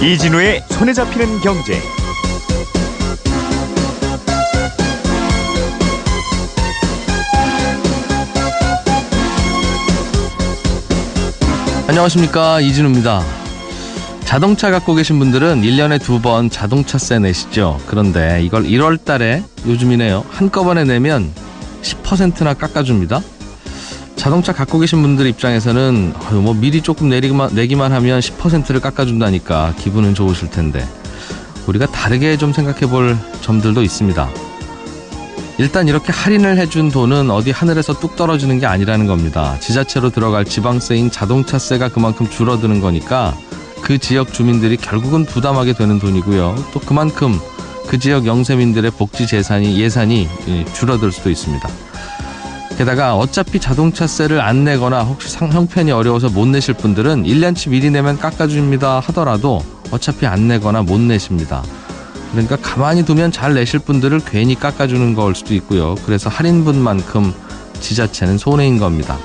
이진우의 손에 잡히는 경제. 안녕하십니까, 이진우입니다. 자동차 갖고 계신 분들은 1년에 2번 자동차세 내시죠. 그런데 이걸 1월 달에 요즘이네요, 한꺼번에 내면 10%나 깎아줍니다. 자동차 갖고 계신 분들 입장에서는 미리 조금 내기만 하면 10%를 깎아준다니까 기분은 좋으실 텐데, 우리가 다르게 좀 생각해 볼 점들도 있습니다. 일단 이렇게 할인을 해준 돈은 어디 하늘에서 뚝 떨어지는 게 아니라는 겁니다. 지자체로 들어갈 지방세인 자동차세가 그만큼 줄어드는 거니까 그 지역 주민들이 결국은 부담하게 되는 돈이고요. 또 그만큼 그 지역 영세민들의 복지 예산이 줄어들 수도 있습니다. 게다가 어차피 자동차세를 안 내거나 혹시 형편이 어려워서 못 내실 분들은 1년치 미리 내면 깎아줍니다 하더라도 어차피 안 내거나 못 내십니다. 그러니까 가만히 두면 잘 내실 분들을 괜히 깎아주는 걸 수도 있고요. 그래서 할인분만큼 지자체는 손해인 겁니다.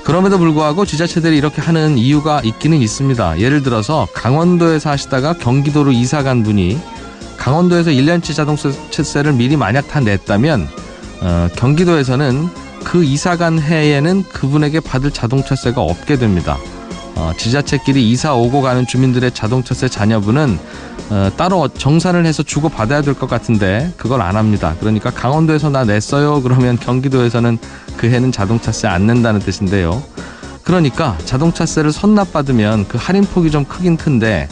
그럼에도 불구하고 지자체들이 이렇게 하는 이유가 있기는 있습니다. 예를 들어서 강원도에 사시다가 경기도로 이사 간 분이 강원도에서 1년치 자동차세를 미리 만약 다 냈다면 경기도에서는 그 이사 간 해에는 그분에게 받을 자동차세가 없게 됩니다. 지자체끼리 이사 오고 가는 주민들의 자동차세 잔여분은 따로 정산을 해서 주고 받아야 될 것 같은데 그걸 안 합니다. 그러니까 강원도에서 나 냈어요 그러면 경기도에서는 그 해는 자동차세 안 낸다는 뜻인데요. 그러니까 자동차세를 선납받으면 그 할인폭이 좀 크긴 큰데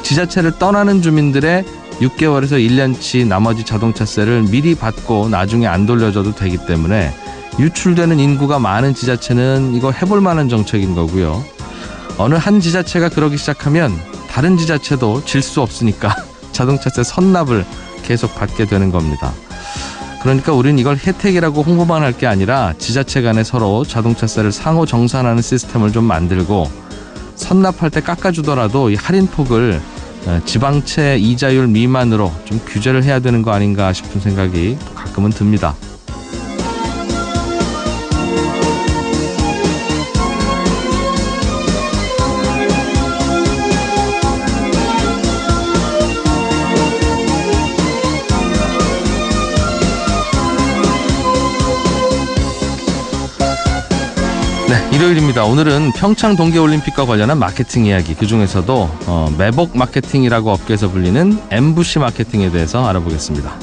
지자체를 떠나는 주민들의 6개월에서 1년치 나머지 자동차세를 미리 받고 나중에 안 돌려줘도 되기 때문에 유출되는 인구가 많은 지자체는 이거 해볼 만한 정책인 거고요. 어느 한 지자체가 그러기 시작하면 다른 지자체도 질 수 없으니까 자동차세 선납을 계속 받게 되는 겁니다. 그러니까 우리는 이걸 혜택이라고 홍보만 할 게 아니라 지자체 간에 서로 자동차세를 상호 정산하는 시스템을 좀 만들고 선납할 때 깎아주더라도 이 할인폭을 지방채 이자율 미만으로 좀 규제를 해야 되는 거 아닌가 싶은 생각이 가끔은 듭니다. 네, 일요일입니다. 오늘은 평창 동계올림픽과 관련한 마케팅 이야기, 그중에서도 매복 마케팅이라고 업계에서 불리는 MBC 마케팅에 대해서 알아보겠습니다.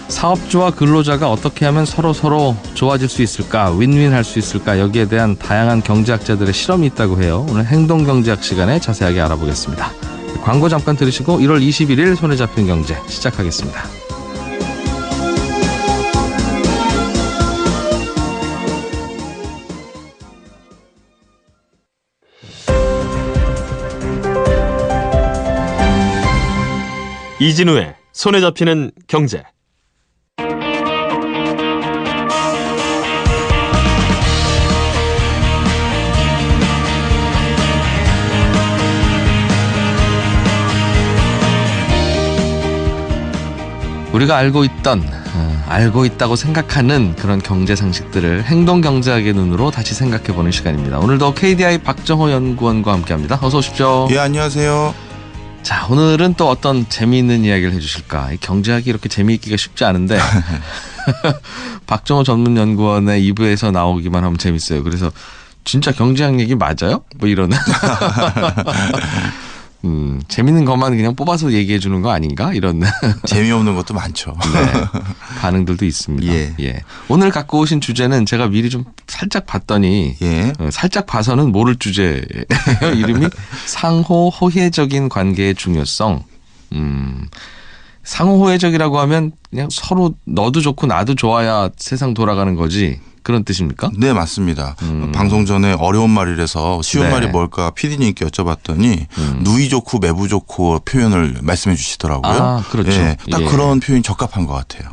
사업주와 근로자가 어떻게 하면 서로 좋아질 수 있을까, 윈윈할 수 있을까, 여기에 대한 다양한 경제학자들의 실험이 있다고 해요. 오늘 행동경제학 시간에 자세하게 알아보겠습니다. 광고 잠깐 들으시고 1월 21일 손에 잡히는 경제 시작하겠습니다. 이진우의 손에 잡히는 경제. 우리가 알고 있다고 생각하는 그런 경제 상식들을 행동 경제학의 눈으로 다시 생각해보는 시간입니다. 오늘도 KDI 박정호 연구원과 함께합니다. 어서 오십시오. 예, 안녕하세요. 자, 오늘은 또 어떤 재미있는 이야기를 해주실까? 경제학이 이렇게 재미있기가 쉽지 않은데 박정호 전문연구원의 2부에서 나오기만 하면 재밌어요. 그래서 진짜 경제학 얘기 맞아요? 뭐 이러는 재밌는 것만 그냥 뽑아서 얘기해 주는 거 아닌가? 이런 재미없는 것도 많죠. 네, 반응들도 있습니다. 예. 오늘 갖고 오신 주제는 제가 미리 좀 살짝 봤더니 살짝 봐서는 모를 주제예요. 이름이 상호 호혜적인 관계의 중요성. 상호 호혜적이라고 하면 그냥 서로 너도 좋고 나도 좋아야 세상 돌아가는 거지, 그런 뜻입니까? 네, 맞습니다. 방송 전에 어려운 말이라서 쉬운 말이 뭘까 PD님께 여쭤봤더니 누이 좋고 매부 좋고 표현을 말씀해 주시더라고요. 아, 그렇죠. 딱 그런 표현이 적합한 것 같아요.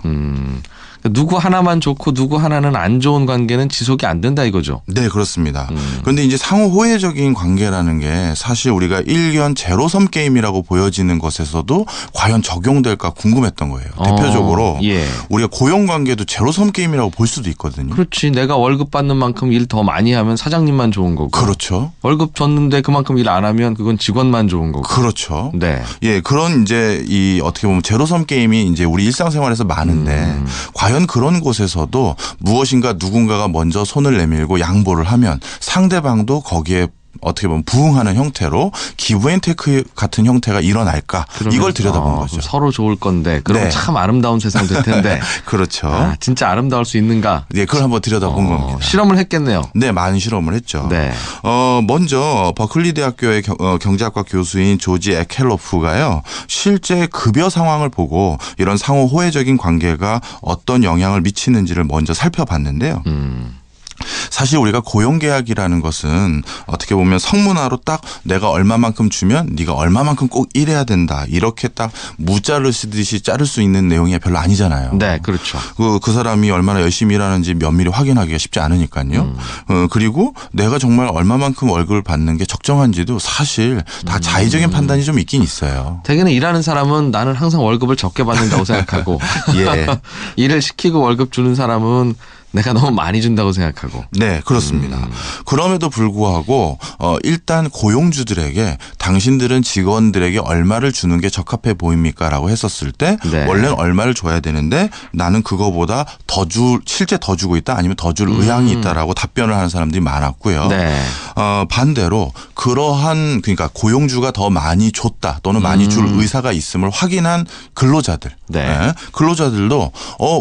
누구 하나만 좋고 누구 하나는 안 좋은 관계는 지속이 안 된다 이거죠. 네, 그렇습니다. 그런데 이제 상호 호혜적인 관계라는 게 사실 우리가 일견 제로섬 게임이라고 보여지는 것에서도 과연 적용될까 궁금했던 거예요. 대표적으로 예. 우리가 고용 관계도 제로섬 게임이라고 볼 수도 있거든요. 그렇지. 내가 월급 받는 만큼 일 더 많이 하면 사장님만 좋은 거고. 그렇죠. 월급 줬는데 그만큼 일 안 하면 그건 직원만 좋은 거고. 그렇죠. 네. 예, 그런 이제 이 어떻게 보면 제로섬 게임이 이제 우리 일상생활에서 많은데 과연 그런 곳에서도 무엇인가 누군가가 먼저 손을 내밀고 양보를 하면 상대방도 거기에 어떻게 보면 부응하는 형태로 기브앤테이크 같은 형태가 일어날까 이걸 들여다본 거죠. 서로 좋을 건데 그럼 네. 참 아름다운 세상 될 텐데. 그렇죠. 아, 진짜 아름다울 수 있는가? 네, 그걸 한번 들여다본 겁니다. 실험을 했겠네요. 네, 많은 실험을 했죠. 네. 먼저 버클리 대학교의 경제학과 교수인 조지 에켈로프가요. 실제 급여 상황을 보고 이런 상호 호혜적인 관계가 어떤 영향을 미치는지를 먼저 살펴봤는데요. 사실 우리가 고용계약이라는 것은 어떻게 보면 성문화로 딱 내가 얼마만큼 주면 네가 얼마만큼 꼭 일해야 된다. 이렇게 딱 무자를 쓰듯이 자를 수 있는 내용이 별로 아니잖아요. 네, 그렇죠. 그 사람이 얼마나 열심히 일하는지 면밀히 확인하기가 쉽지 않으니까요. 그리고 내가 정말 얼마만큼 월급을 받는 게 적정한지도 사실 다 자의적인 판단이 좀 있긴 있어요. 대개는 일하는 사람은 나는 항상 월급을 적게 받는다고 생각하고 예. 일을 시키고 월급 주는 사람은 내가 너무 많이 준다고 생각하고. 네, 그렇습니다. 그럼에도 불구하고 일단 고용주들에게 당신들은 직원들에게 얼마를 주는 게 적합해 보입니까라고 했었을 때 네. 원래는 얼마를 줘야 되는데 나는 그거보다 실제 더 주고 있다 아니면 더 줄 의향이 있다라고 답변을 하는 사람들이 많았고요. 네. 반대로 그러니까 고용주가 더 많이 줬다 또는 많이 줄 의사가 있음을 확인한 근로자들. 네. 네. 근로자들도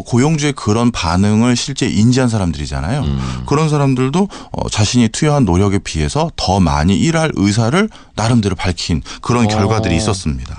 고용주의 그런 반응을 실제 인지한 사람들이잖아요. 그런 사람들도 자신이 투여한 노력에 비해서 더 많이 일할 의사를 나름대로 밝힌 그런 결과들이 있었습니다.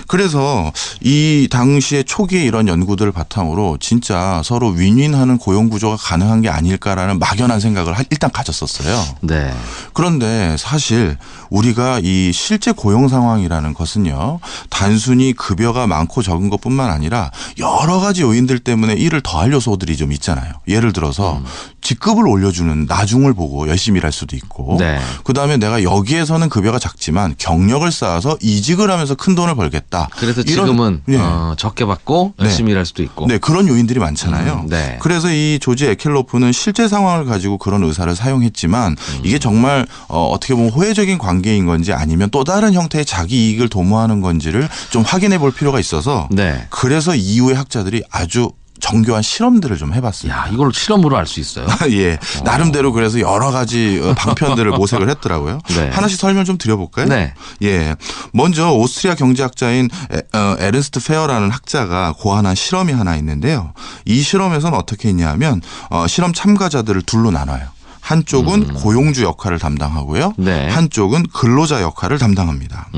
그래서 이 당시에 초기에 이런 연구들을 바탕으로 진짜 서로 윈윈하는 고용 구조가 가능한 게 아닐까라는 막연한 생각을 일단 가졌었어요. 네. 그런데 사실 우리가 이 실제 고용 상황이라는 것은요. 단순히 급여가 많고 적은 것뿐만 아니라 여러 가지 요인들 때문에 일을 더할 요소들이 좀 있잖아요. 예를 들어서 직급을 올려주는 나중을 보고 열심히 일할 수도 있고 네. 그다음에 내가 여기에서는 급여가 작지만 경력을 쌓아서 이직을 하면서 큰 돈을 벌겠다. 그래서 지금은 네. 적게 받고 열심히 일할 수도 있고. 네, 그런 요인들이 많잖아요. 네. 그래서 이 조지 에켈로프는 실제 상황을 가지고 그런 의사를 사용했지만 이게 정말 어떻게 보면 호혜적인 관계인 건지 아니면 또 다른 형태의 자기 이익을 도모하는 건지를 좀 확인해 볼 필요가 있어서 네. 그래서 이후에 학자들이 아주 정교한 실험들을 좀 해봤습니다. 야, 이걸 실험으로 알 수 있어요. 예, 나름대로 그래서 여러 가지 방편들을 모색을 했더라고요. 네. 하나씩 설명 좀 드려볼까요? 네. 예, 먼저 오스트리아 경제학자인 에른스트 페어라는 학자가 고안한 실험이 하나 있는데요. 이 실험에서는 어떻게 했냐면 실험 참가자들을 둘로 나눠요. 한쪽은 고용주 역할을 담당하고요. 네. 한쪽은 근로자 역할을 담당합니다.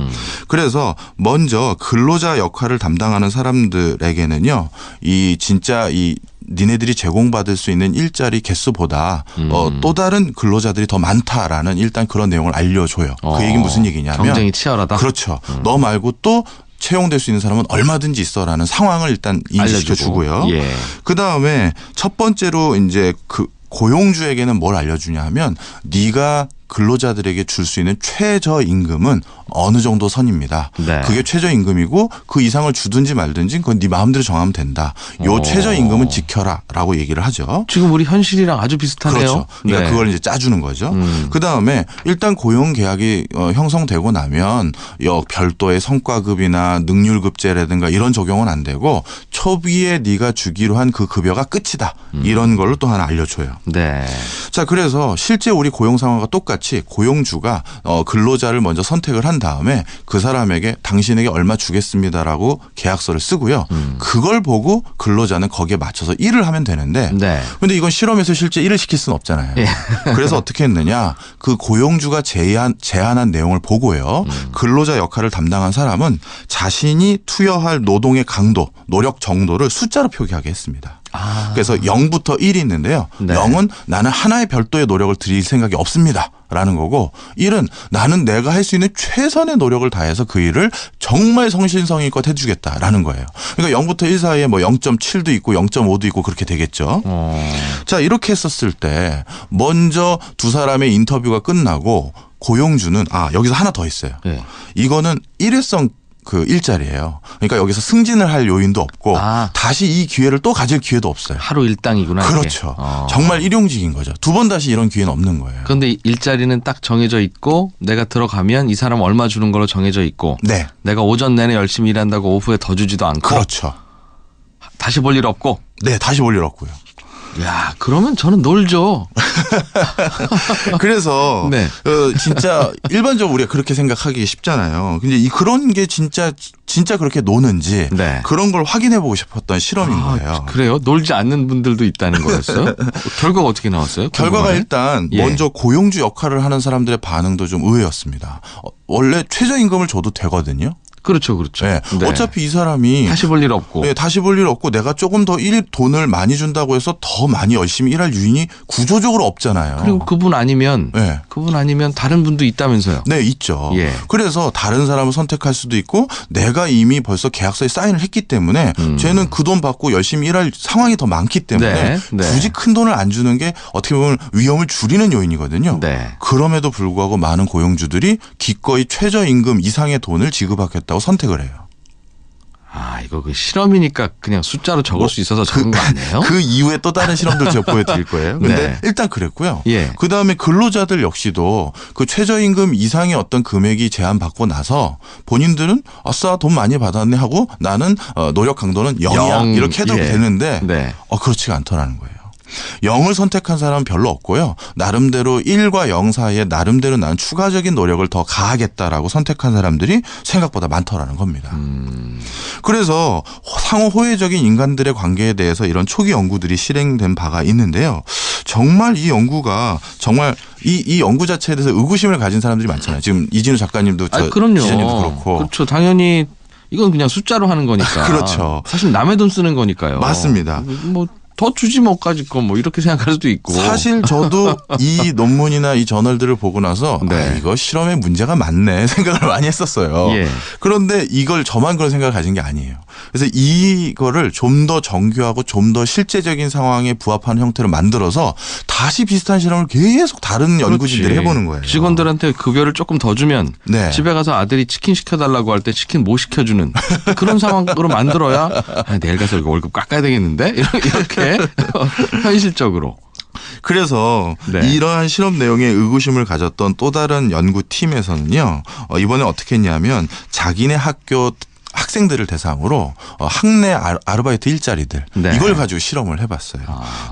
그래서 먼저 근로자 역할을 담당하는 사람들에게는요. 니네들이 제공받을 수 있는 일자리 개수보다 또 다른 근로자들이 더 많다라는 일단 그런 내용을 알려줘요. 그 얘기는 무슨 얘기냐면 경쟁이 치열하다. 그렇죠. 너 말고 또 채용될 수 있는 사람은 얼마든지 있어라는 상황을 일단 인지시켜 주고요. 예. 그다음에 첫 번째로 이제 고용주에게는 뭘 알려주냐 하면 네가 근로자들에게 줄 수 있는 최저임금은 어느 정도 선입니다. 네. 그게 최저임금이고 그 이상을 주든지 말든지 그건 네 마음대로 정하면 된다. 요 최저임금은 지켜라라고 얘기를 하죠. 지금 우리 현실이랑 아주 비슷하네요. 그렇죠. 그러니까 네. 그걸 이제 짜주는 거죠. 그다음에 일단 고용 계약이 형성되고 나면 별도의 성과급이나 능률급제라든가 이런 적용은 안 되고 초기에 네가 주기로 한 그 급여가 끝이다. 이런 걸로 또 하나 알려줘요. 네. 자, 그래서 실제 우리 고용 상황과 똑같이 고용주가 근로자를 먼저 선택을 한 다음에 그 사람에게 당신에게 얼마 주겠습니다라고 계약서를 쓰고요. 그걸 보고 근로자는 거기에 맞춰서 일을 하면 되는데 네. 근데 이건 실험에서 실제 일을 시킬 수는 없잖아요. 예. 그래서 어떻게 했느냐. 그 고용주가 제안한 내용을 보고요. 근로자 역할을 담당한 사람은 자신이 투여할 노동의 강도, 노력 정도를 숫자로 표기하게 했습니다. 그래서 0부터 1이 있는데요. 네. 0은 나는 하나의 별도의 노력을 들일 생각이 없습니다. 라는 거고 1은 나는 내가 할 수 있는 최선의 노력을 다해서 그 일을 정말 성실성의껏 해주겠다라는 거예요. 그러니까 0부터 1 사이에 뭐 0.7도 있고 0.5도 있고 그렇게 되겠죠. 자, 이렇게 했었을 때 먼저 두 사람의 인터뷰가 끝나고 고용주는 여기서 하나 더 있어요. 네. 이거는 일회성 그 일자리예요. 그러니까 여기서 승진을 할 요인도 없고 다시 이 기회를 또 가질 기회도 없어요. 하루 일당이구나. 그렇죠. 정말 일용직인 거죠. 두 번 다시 이런 기회는 없는 거예요. 그런데 일자리는 딱 정해져 있고 내가 들어가면 이 사람 얼마 주는 걸로 정해져 있고 네. 내가 오전 내내 열심히 일한다고 오후에 더 주지도 않고 그렇죠. 다시 볼 일 없고. 네, 다시 볼 일 없고요. 야, 그러면 저는 놀죠. 그래서 네. 진짜 일반적으로 우리가 그렇게 생각하기 쉽잖아요. 근데 그런 게 진짜 그렇게 노는지 네. 그런 걸 확인해 보고 싶었던 실험인 거예요. 그래요? 놀지 않는 분들도 있다는 거였어요? 결과가 어떻게 나왔어요? 결과가 궁금하네. 일단 예. 먼저 고용주 역할을 하는 사람들의 반응도 좀 의외였습니다. 원래 최저임금을 줘도 되거든요. 그렇죠, 그렇죠. 네. 네. 어차피 이 사람이 다시 볼 일 없고. 네, 다시 볼 일 없고 내가 조금 더 돈을 많이 준다고 해서 더 많이 열심히 일할 유인이 구조적으로 없잖아요. 그리고 그분 아니면 네. 다른 분도 있다면서요. 네, 있죠. 예. 그래서 다른 사람을 선택할 수도 있고 내가 이미 벌써 계약서에 사인을 했기 때문에 쟤는 그 돈 받고 열심히 일할 상황이 더 많기 때문에 네, 네. 굳이 큰 돈을 안 주는 게 어떻게 보면 위험을 줄이는 요인이거든요. 네. 그럼에도 불구하고 많은 고용주들이 기꺼이 최저임금 이상의 돈을 지급하겠다고 선택을 해요. 이거 그 실험이니까 그냥 숫자로 적을 수 있어서 적은 거 아니에요? 그 이후에 또 다른 실험들 제가 보여드릴 거예요. 근데 네. 일단 그랬고요. 예. 그다음에 근로자들 역시도 그 최저임금 이상의 어떤 금액이 제한받고 나서 본인들은 아싸 돈 많이 받았네 하고 나는 노력 강도는 0이야 이렇게 해도 예. 되는데 네. 그렇지가 않더라는 거예요. 0을 선택한 사람은 별로 없고요. 나름대로 1과 0 사이에 나름대로 난 추가적인 노력을 더 가하겠다라고 선택한 사람들이 생각보다 많더라는 겁니다. 그래서 상호 호혜적인 인간들의 관계에 대해서 이런 초기 연구들이 실행된 바가 있는데요. 정말 이 연구가 정말 이 연구 자체에 대해서 의구심을 가진 사람들이 많잖아요. 지금 이진우 작가님도 그럼요. 기자님도 그렇고. 그렇죠. 당연히 이건 그냥 숫자로 하는 거니까. 그렇죠. 사실 남의 돈 쓰는 거니까요. 맞습니다. 뭐 더 주지 뭐까지 거 뭐 이렇게 생각할 수도 있고. 사실 저도 이 논문이나 이 저널들을 보고 나서 네. 이거 실험에 문제가 많네 생각을 많이 했었어요. 예. 그런데 이걸 저만 그런 생각을 가진 게 아니에요. 그래서 이거를 좀 더 정교하고 좀 더 실제적인 상황에 부합하는 형태로 만들어서 다시 비슷한 실험을 계속 다른 연구진들이 해보는 거예요. 직원들한테 급여를 조금 더 주면 네. 집에 가서 아들이 치킨 시켜달라고 할 때 치킨 못 시켜주는 그런 상황으로 만들어야 내일 가서 이거 월급 깎아야 되겠는데 이렇게 현실적으로. 그래서 네. 이러한 실험 내용에 의구심을 가졌던 또 다른 연구팀에서는요. 이번에 어떻게 했냐면 자기네 학교 학생들을 대상으로 학내 아르바이트 일자리들 네. 이걸 가지고 실험을 해봤어요.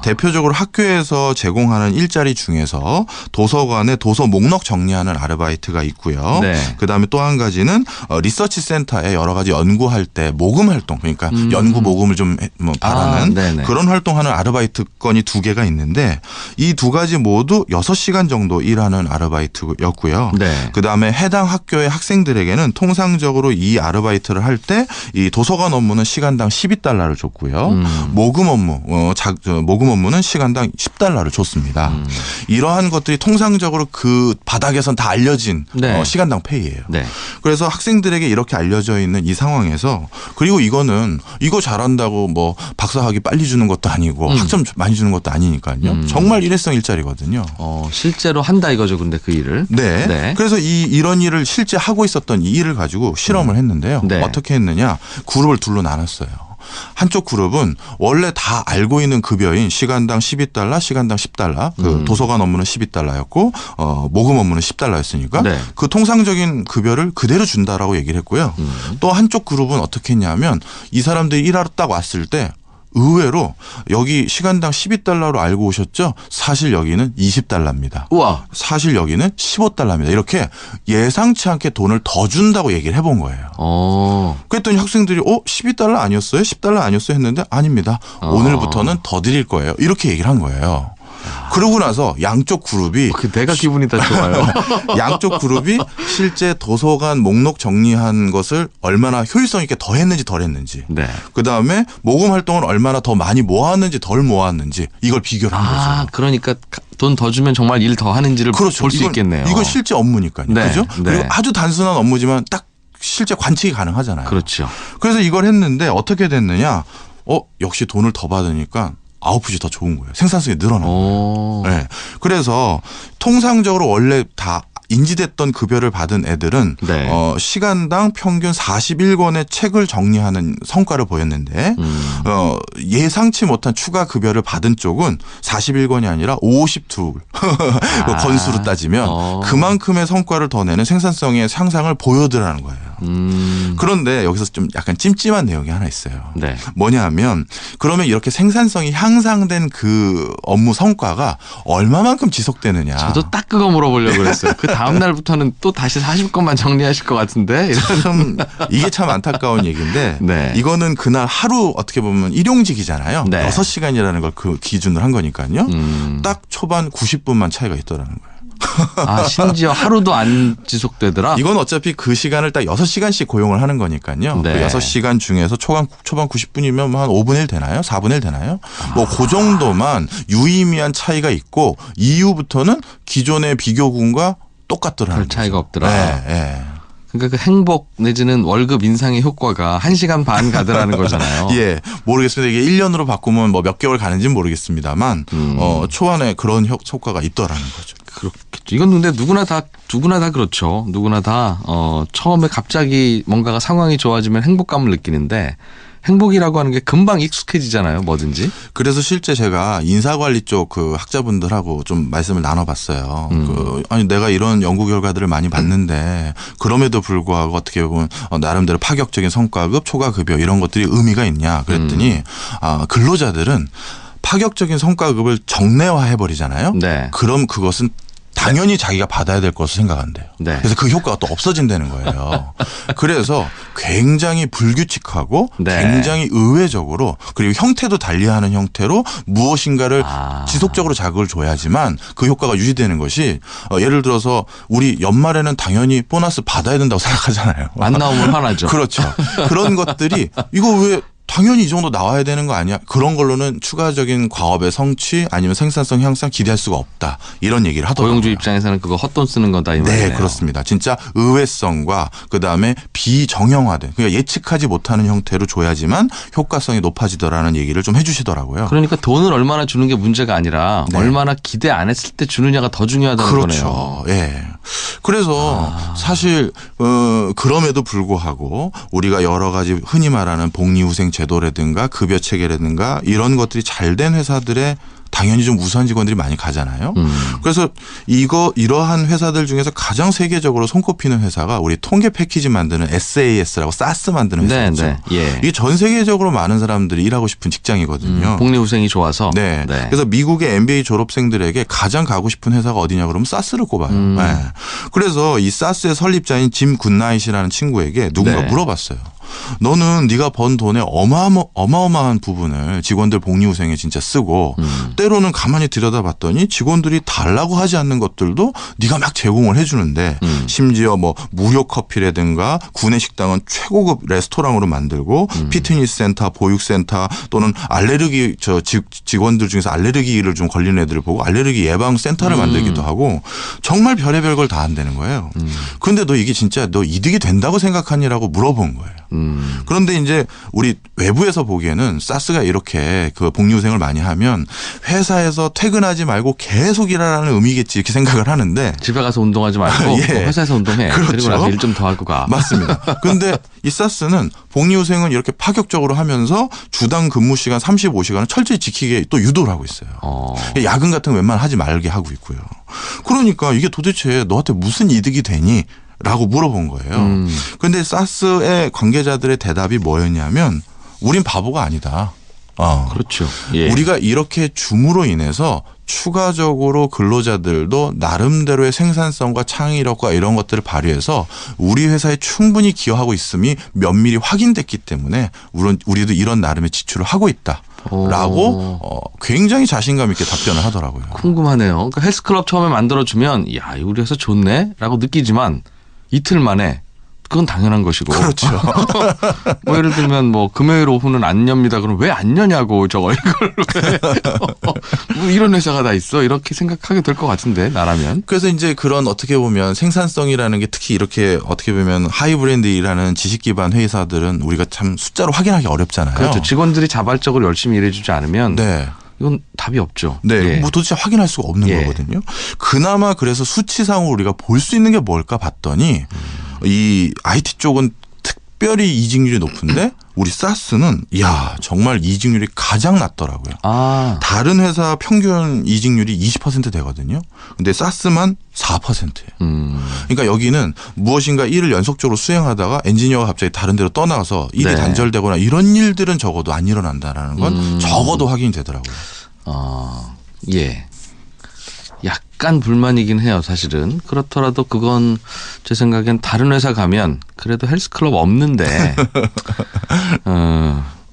대표적으로 학교에서 제공하는 일자리 중에서 도서관에 도서 목록 정리하는 아르바이트가 있고요. 네. 그다음에 또 한 가지는 리서치 센터에 여러 가지 연구할 때 모금 활동 그러니까 연구 모금을 좀 바라는 네네. 그런 활동하는 아르바이트 건이 2개가 있는데 이 2가지 모두 6시간 정도 일하는 아르바이트였고요. 네. 그다음에 해당 학교의 학생들에게는 통상적으로 이 아르바이트를 할 때 이 도서관 업무는 시간당 $12를 줬고요. 모금 업무는 시간당 $10를 줬습니다. 이러한 것들이 통상적으로 그 바닥에선 다 알려진 네. 시간당 페이예요. 네. 그래서 학생들에게 이렇게 알려져 있는 이 상황에서 그리고 이거는 이거 잘한다고 뭐 박사학위 빨리 주는 것도 아니고 학점 많이 주는 것도 아니니까요. 정말 일회성 일자리거든요. 실제로 한다 이거죠. 근데 그 일을. 네. 네. 그래서 이런 일을 실제 하고 있었던 이 일을 가지고 실험을 했는데요. 네. 어떻게 했느냐. 그룹을 둘로 나눴어요. 한쪽 그룹은 원래 다 알고 있는 급여인 시간당 $12, 시간당 $10. 그 도서관 업무는 $12였고 모금 업무는 $10였으니까 네. 그 통상적인 급여를 그대로 준다라고 얘기를 했고요. 또 한쪽 그룹은 어떻게 했냐면 이 사람들이 일하러 딱 왔을 때 의외로 여기 시간당 $12로 알고 오셨죠? 사실 여기는 $20입니다. 우와. 사실 여기는 $15입니다. 이렇게 예상치 않게 돈을 더 준다고 얘기를 해본 거예요. 그랬더니 학생들이 $12 아니었어요? $10 아니었어요? 했는데 아닙니다. 오늘부터는 더 드릴 거예요. 이렇게 얘기를 한 거예요. 그러고 나서 양쪽 그룹이 내가 기분이 다 좋아요. 양쪽 그룹이 실제 도서관 목록 정리한 것을 얼마나 효율성 있게 더 했는지 덜 했는지 네. 그다음에 모금 활동을 얼마나 더 많이 모았는지 덜 모았는지 이걸 비교를 한 거죠. 그러니까 돈 더 주면 정말 일 더 하는지를 그렇죠. 볼 수 있겠네요. 이건 실제 업무니까요. 네, 그죠? 네. 그리고 아주 단순한 업무지만 딱 실제 관측이 가능하잖아요. 그렇죠. 그래서 이걸 했는데 어떻게 됐느냐? 역시 돈을 더 받으니까 아웃풋이 더 좋은 거예요. 생산성이 늘어나는 거예요. 오. 네. 그래서 통상적으로 원래 다 인지됐던 급여를 받은 애들은 네. 시간당 평균 41권의 책을 정리하는 성과를 보였는데 예상치 못한 추가 급여를 받은 쪽은 41권이 아니라 52 건수로 따지면 그만큼의 성과를 더 내는 생산성의 향상을 보여드라는 거예요. 그런데 여기서 좀 약간 찜찜한 내용이 하나 있어요. 네. 뭐냐 하면 그러면 이렇게 생산성이 향상된 그 업무 성과가 얼마만큼 지속되느냐. 저도 딱 그거 물어보려고 그랬어요. 그 다음 날부터는 또 다시 40건만 정리하실 것 같은데. 참 이게 참 안타까운 얘기인데 네. 이거는 그날 하루 어떻게 보면 일용직이잖아요. 네. 6시간이라는 걸 그 기준으로 한 거니까요. 딱 초반 90분만 차이가 있더라는 거예요. 아, 심지어 하루도 안 지속되더라? 이건 어차피 그 시간을 딱 6시간씩 고용을 하는 거니까요. 네. 그 6시간 중에서 초반 90분이면 한 5분의 1 되나요? 4분의 1 되나요? 뭐 그 정도만 유의미한 차이가 있고 이후부터는 기존의 비교군과 똑같더라는 별 차이가 거죠. 없더라. 네, 네. 그러니까 그 행복 내지는 월급 인상의 효과가 1시간 반 가더라는 거잖아요. 예, 모르겠습니다. 이게 1년으로 바꾸면 뭐 몇 개월 가는지는 모르겠습니다만 초안에 그런 효과가 있더라는 거죠. 그렇겠죠. 이건 근데 누구나 다 그렇죠. 누구나 다 처음에 갑자기 뭔가가 상황이 좋아지면 행복감을 느끼는데 행복이라고 하는 게 금방 익숙해지잖아요. 뭐든지. 그래서 실제 제가 인사관리 쪽 그 학자분들하고 좀 말씀을 나눠봤어요. 아니 내가 이런 연구 결과들을 많이 봤는데 그럼에도 불구하고 어떻게 보면 나름대로 파격적인 성과급, 초과급여 이런 것들이 의미가 있냐 그랬더니 근로자들은 파격적인 성과급을 정례화해 버리잖아요. 네. 그럼 그것은 당연히 자기가 받아야 될 것을 생각한대요. 네. 그래서 그 효과가 또 없어진다는 거예요. 그래서 굉장히 불규칙하고 네. 굉장히 의외적으로 그리고 형태도 달리하는 형태로 무엇인가를 지속적으로 자극을 줘야지만 그 효과가 유지되는 것이 예를 들어서 우리 연말에는 당연히 보너스 받아야 된다고 생각하잖아요. 안 나오면 화나죠. 그렇죠. 그런 것들이 이거 왜 당연히 이 정도 나와야 되는 거 아니야? 그런 걸로는 추가적인 과업의 성취 아니면 생산성 향상 기대할 수가 없다. 이런 얘기를 하더라고요. 고용주 입장에서는 그거 헛돈 쓰는 거다 이 말이네요. 네, 그렇습니다. 진짜 의외성과 그다음에 비정형화된 그러니까 예측하지 못하는 형태로 줘야지만 효과성이 높아지더라는 얘기를 좀 해주시더라고요. 그러니까 돈을 얼마나 주는 게 문제가 아니라 네. 얼마나 기대 안 했을 때 주느냐가 더 중요하다는 거네요. 그렇죠. 예. 그래서 사실 그럼에도 불구하고 우리가 여러 가지 흔히 말하는 복리후생 제도라든가 급여 체계라든가 이런 것들이 잘 된 회사들의 당연히 좀 우수한 직원들이 많이 가잖아요. 그래서 이러한 회사들 중에서 가장 세계적으로 손꼽히는 회사가 우리 통계 패키지 만드는 SAS라고 사스 만드는 회사죠. 네, 네. 예. 이게 전 세계적으로 많은 사람들이 일하고 싶은 직장이거든요. 복리후생이 좋아서. 네. 그래서 미국의 MBA 졸업생들에게 가장 가고 싶은 회사가 어디냐 그러면 사스를 꼽아요. 네. 그래서 이 사스의 설립자인 짐 굿나잇이라는 친구에게 누군가 네. 물어봤어요. 너는 네가 번 돈의 어마어마한 부분을 직원들 복리후생에 진짜 쓰고 때로는 가만히 들여다봤더니 직원들이 달라고 하지 않는 것들도 네가 막 제공을 해주는데 심지어 뭐 무료 커피라든가 구내 식당은 최고급 레스토랑으로 만들고 피트니스 센터, 보육센터 또는 알레르기 직원들 중에서 알레르기를 좀 걸리는 애들을 보고 알레르기 예방 센터를 만들기도 하고 정말 별의별 걸 다 한다는 거예요. 그런데 너 이게 진짜 너 이득이 된다고 생각하니라고 물어본 거예요. 그런데 이제 우리 외부에서 보기에는 사스가 이렇게 그 복리후생을 많이 하면 회사에서 퇴근하지 말고 계속 일하라는 의미겠지 이렇게 생각을 하는데 집에 가서 운동하지 말고 예. 회사에서 운동해. 그렇죠. 그리고 나서 일 좀 더 하고 가. 맞습니다. 그런데 이 사스는 복리후생은 이렇게 파격적으로 하면서 주당 근무 시간 35시간을 철저히 지키게 또 유도를 하고 있어요. 야근 같은 거 웬만하면 하지 말게 하고 있고요. 그러니까 이게 도대체 너한테 무슨 이득이 되니? 라고 물어본 거예요. 그런데 사스의 관계자들의 대답이 뭐였냐면 우린 바보가 아니다. 그렇죠. 예. 우리가 이렇게 줌으로 인해서 추가적으로 근로자들도 나름대로의 생산성과 창의력과 이런 것들을 발휘해서 우리 회사에 충분히 기여하고 있음이 면밀히 확인됐기 때문에 우리도 이런 나름의 지출을 하고 있다. 라고 굉장히 자신감 있게 답변을 하더라고요. 궁금하네요. 그러니까 헬스클럽 처음에 만들어주면 야 우리 회사 좋네 라고 느끼지만 이틀 만에 그건 당연한 것이고. 그렇죠. 뭐 예를 들면 뭐 금요일 오후는 안 엽니다. 그럼 왜 안 여냐고 저거 이걸 뭐 이런 회사가 다 있어 이렇게 생각하게 될 것 같은데 나라면. 그래서 이제 그런 어떻게 보면 생산성이라는 게 특히 이렇게 어떻게 보면 하이브랜드 일하는 지식 기반 회사들은 우리가 참 숫자로 확인하기 어렵잖아요. 그렇죠. 직원들이 자발적으로 열심히 일해주지 않으면 네. 이건 답이 없죠. 네, 예. 뭐 도대체 확인할 수가 없는 예. 거거든요. 그나마 그래서 수치상으로 우리가 볼 수 있는 게 뭘까 봤더니 이 IT 쪽은 특별히 이직률이 높은데 우리 사스는 이야 정말 이직률이 가장 낮더라고요. 아, 다른 회사 평균 이직률이 20% 되거든요. 근데 사스만 4%예요. 그러니까 여기는 무엇인가 일을 연속적으로 수행하다가 엔지니어가 갑자기 다른 데로 떠나가서 일이 네. 단절되거나 이런 일들은 적어도 안 일어난다라는 건 적어도 확인이 되더라고요. 예. 약간 불만이긴 해요, 사실은. 그렇더라도 그건 제 생각엔 다른 회사 가면 그래도 헬스클럽 없는데,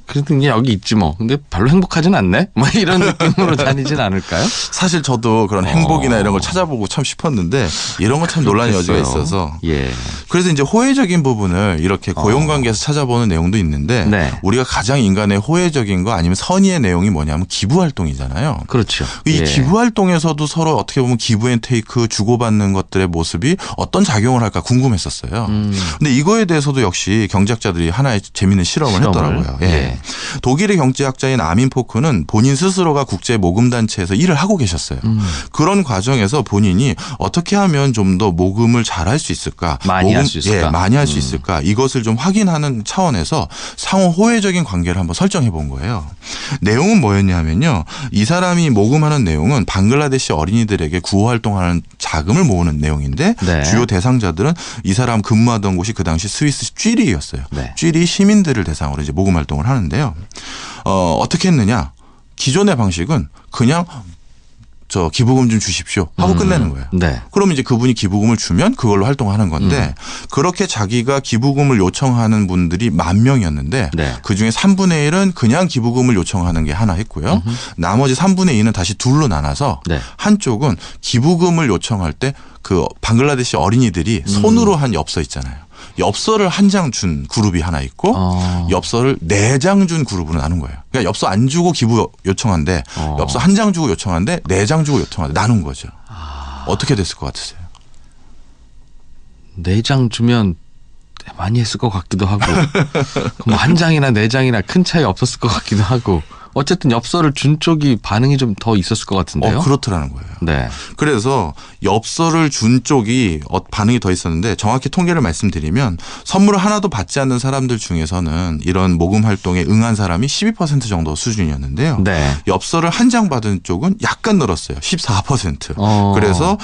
그래도 그냥 여기 있지 뭐. 근데 별로 행복하진 않네? 뭐 이런 느낌으로 다니진 않을까요? 사실 저도 그런 행복이나 이런 걸 찾아보고 참 싶었는데 이런 건 참 논란의 여지가 있어서 예. 그래서 이제 호혜적인 부분을 이렇게 고용관계에서 찾아보는 내용도 있는데 네. 우리가 가장 인간의 호혜적인 거 아니면 선의의 내용이 뭐냐면 기부활동이잖아요. 그렇죠. 이 예. 기부활동에서도 서로 어떻게 보면 기부앤테이크 주고받는 것들의 모습이 어떤 작용을 할까 궁금했었어요. 근데 이거에 대해서도 역시 경제학자들이 하나의 재미있는 실험을 했더라고요. 예. 독일의 경제학자인 아민 포크는 본인 스스로가 국제 모금단체에서 일을 하고 계셨어요. 그런 과정에서 본인이 어떻게 하면 좀 더 모금을 잘할 수 있을까? 많이 할 수 있을까? 예, 많이 할 수 있을까? 이것을 좀 확인하는 차원에서 상호 호혜적인 관계를 한번 설정해 본 거예요. 내용은 뭐였냐면요. 이 사람이 모금하는 내용은 방글라데시 어린이들에게 구호활동하는 자금을 모으는 내용인데 네. 주요 대상자들은 이 사람 근무하던 곳이 그 당시 스위스 쥐리히였어요. 네. 쥐리히 시민들을 대상으로 이제 모금 활동을 하는데요. 어떻게 했느냐? 기존의 방식은 그냥 저 기부금 좀 주십시오 하고 끝내는 거예요. 네. 그러면 이제 그분이 기부금을 주면 그걸로 활동하는 건데 그렇게 자기가 기부금을 요청하는 분들이 10,000명이었는데 네. 그중에 3분의 1은 그냥 기부금을 요청하는 게 하나 했고요. 나머지 3분의 2는 다시 둘로 나눠서 네. 한쪽은 기부금을 요청할 때 그 방글라데시 어린이들이 손으로 한 엽서 있잖아요. 엽서를 한 장 준 그룹이 하나 있고 엽서를 4장 준 그룹으로 나눈 거예요. 그러니까 엽서 안 주고 기부 요청한데 엽서 한 장 주고 요청한데 4장 주고 요청한데 나눈 거죠. 어떻게 됐을 것 같으세요? 4장 주면 많이 했을 것 같기도 하고 그럼 한 장이나 4장이나 큰 차이 없었을 것 같기도 하고 어쨌든 엽서를 준 쪽이 반응이 좀 더 있었을 것 같은데요. 그렇더라는 거예요. 네. 그래서 엽서를 준 쪽이 반응이 더 있었는데 정확히 통계를 말씀드리면 선물을 하나도 받지 않는 사람들 중에서는 이런 모금 활동에 응한 사람이 12% 정도 수준이었는데요. 네. 엽서를 한 장 받은 쪽은 약간 늘었어요. 14%. 그래서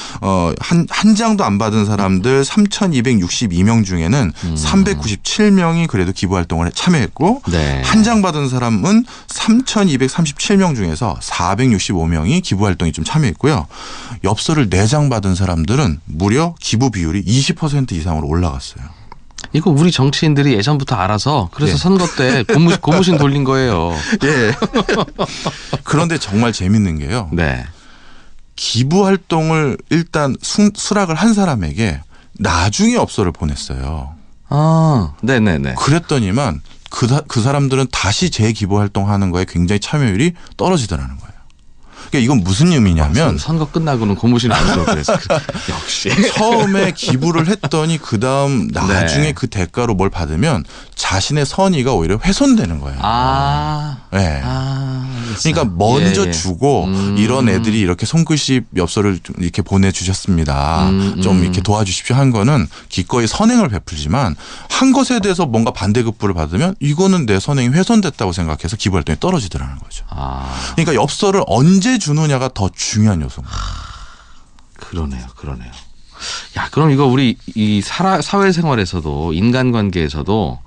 한 장도 안 받은 사람들 3,262명 중에는 397명이 그래도 기부 활동을 참여했고 네. 한 장 받은 사람은 3,237명 중에서 465명이 기부 활동에 좀 참여했고요. 엽서를 4장 받은 사람들은 무려 기부 비율이 20% 이상으로 올라갔어요. 이거 우리 정치인들이 예전부터 알아서 그래서 예. 선거 때 고무신 돌린 거예요. 예. 그런데 정말 재밌는 게요. 네. 기부 활동을 일단 수락을 한 사람에게 나중에 엽서를 보냈어요. 네네네. 그랬더니만 그 사람들은 다시 재기부 활동하는 거에 굉장히 참여율이 떨어지더라는 거예요. 그러니까 이건 무슨 의미냐면 선거 끝나고는 고무신 안 줘. 그래서 역시 처음에 기부를 했더니 그다음 나중에 네. 그 대가로 뭘 받으면 자신의 선의가 오히려 훼손되는 거예요. 네. 그러니까 먼저 주고 이런 애들이 이렇게 손글씨 엽서를 좀 이렇게 보내주셨습니다. 좀 이렇게 도와주십시오 한 거는 기꺼이 선행을 베풀지만 한 것에 대해서 뭔가 반대급부를 받으면 이거는 내 선행이 훼손됐다고 생각해서 기부활동이 떨어지더라는 거죠. 그러니까 엽서를 언제 주느냐가 더 중요한 요소입니다. 그러네요. 야, 그럼 이거 우리 이 사회생활에서도 인간관계에서도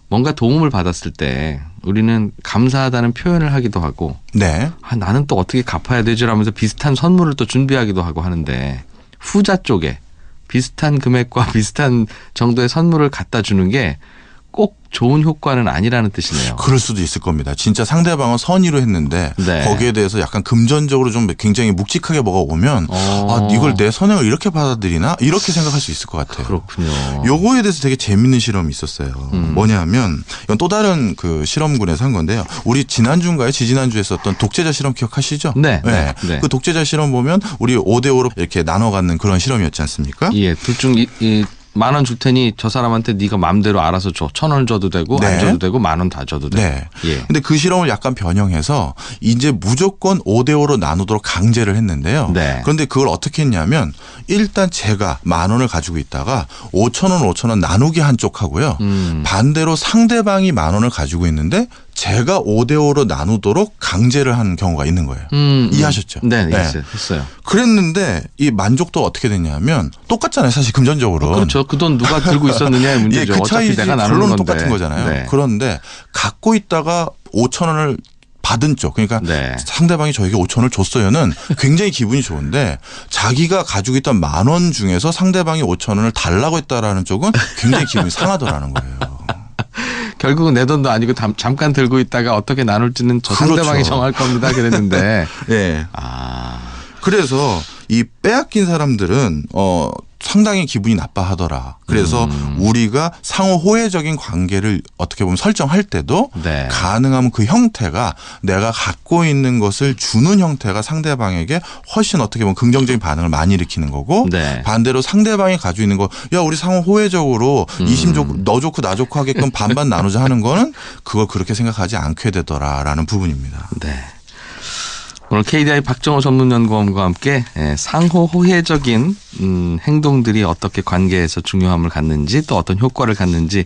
뭔가 도움을 받았을 때 우리는 감사하다는 표현을 하기도 하고 네. 나는 또 어떻게 갚아야 되지라면서 비슷한 선물을 또 준비하기도 하고 하는데 후자 쪽에 비슷한 금액과 비슷한 정도의 선물을 갖다 주는 게 꼭 좋은 효과는 아니라는 뜻이네요. 그럴 수도 있을 겁니다. 진짜 상대방은 선의로 했는데 네. 거기에 대해서 약간 금전적으로 좀 굉장히 묵직하게 뭐가 오면 이걸 내 선행을 이렇게 받아들이나 이렇게 생각할 수 있을 것 같아요. 그렇군요. 요거에 대해서 되게 재밌는 실험이 있었어요. 뭐냐면 이건 또 다른 그 실험군에서 한 건데요. 우리 지난주인가요? 지지난주에 했었던 독재자 실험 기억하시죠? 네. 그 독재자 실험 보면 우리 5대5로 이렇게 나눠 갖는 그런 실험이었지 않습니까? 예, 둘 중 10,000원 줄 테니 저 사람한테 네가 마음대로 알아서 줘. 1,000원 줘도 되고 네. 안 줘도 되고 10,000원 다 줘도 되고. 네. 예. 근데 그 실험을 약간 변형해서 이제 무조건 5대5로 나누도록 강제를 했는데요. 네. 그런데 그걸 어떻게 했냐면 일단 제가 10,000원을 가지고 있다가 5,000원 나누기 한쪽 하고요. 반대로 상대방이 10,000원을 가지고 있는데 제가 5대5로 나누도록 강제를 한 경우가 있는 거예요. 이해하셨죠? 네, 했어요. 그랬는데 이 만족도가 어떻게 됐냐면 똑같잖아요. 사실 금전적으로. 그렇죠. 그 돈 누가 들고 있었느냐의 문제죠. 그 어차피 차이지 내가 나누는 결론은 건데. 똑같은 거잖아요. 네. 그런데 갖고 있다가 5,000원을 받은 쪽, 그러니까 네. 상대방이 저에게 5,000원을 줬어요는 굉장히 기분이 좋은데 자기가 가지고 있던 10,000원 중에서 상대방이 5,000원을 달라고 했다라는 쪽은 굉장히 기분이 상하더라는 거예요. 결국은 내 돈도 아니고 잠깐 들고 있다가 어떻게 나눌지는 저 그렇죠. 상대방이 정할 겁니다. 그랬는데. 네. 아. 그래서 이 빼앗긴 사람들은 상당히 기분이 나빠하더라. 그래서 우리가 상호 호혜적인 관계를 어떻게 보면 설정할 때도 네. 가능하면 그 형태가 내가 갖고 있는 것을 주는 형태가 상대방에게 훨씬 어떻게 보면 긍정적인 반응을 많이 일으키는 거고 네. 반대로 상대방이 가지고 있는 거 야 우리 상호 호혜적으로 너 좋고 나 좋고 하게끔 반반 나누자 하는 거는 그걸 그렇게 생각하지 않게 되더라라는 부분입니다. 네. 오늘 KDI 박정호 전문연구원과 함께 상호 호혜적인 행동들이 어떻게 관계에서 중요함을 갖는지 또 어떤 효과를 갖는지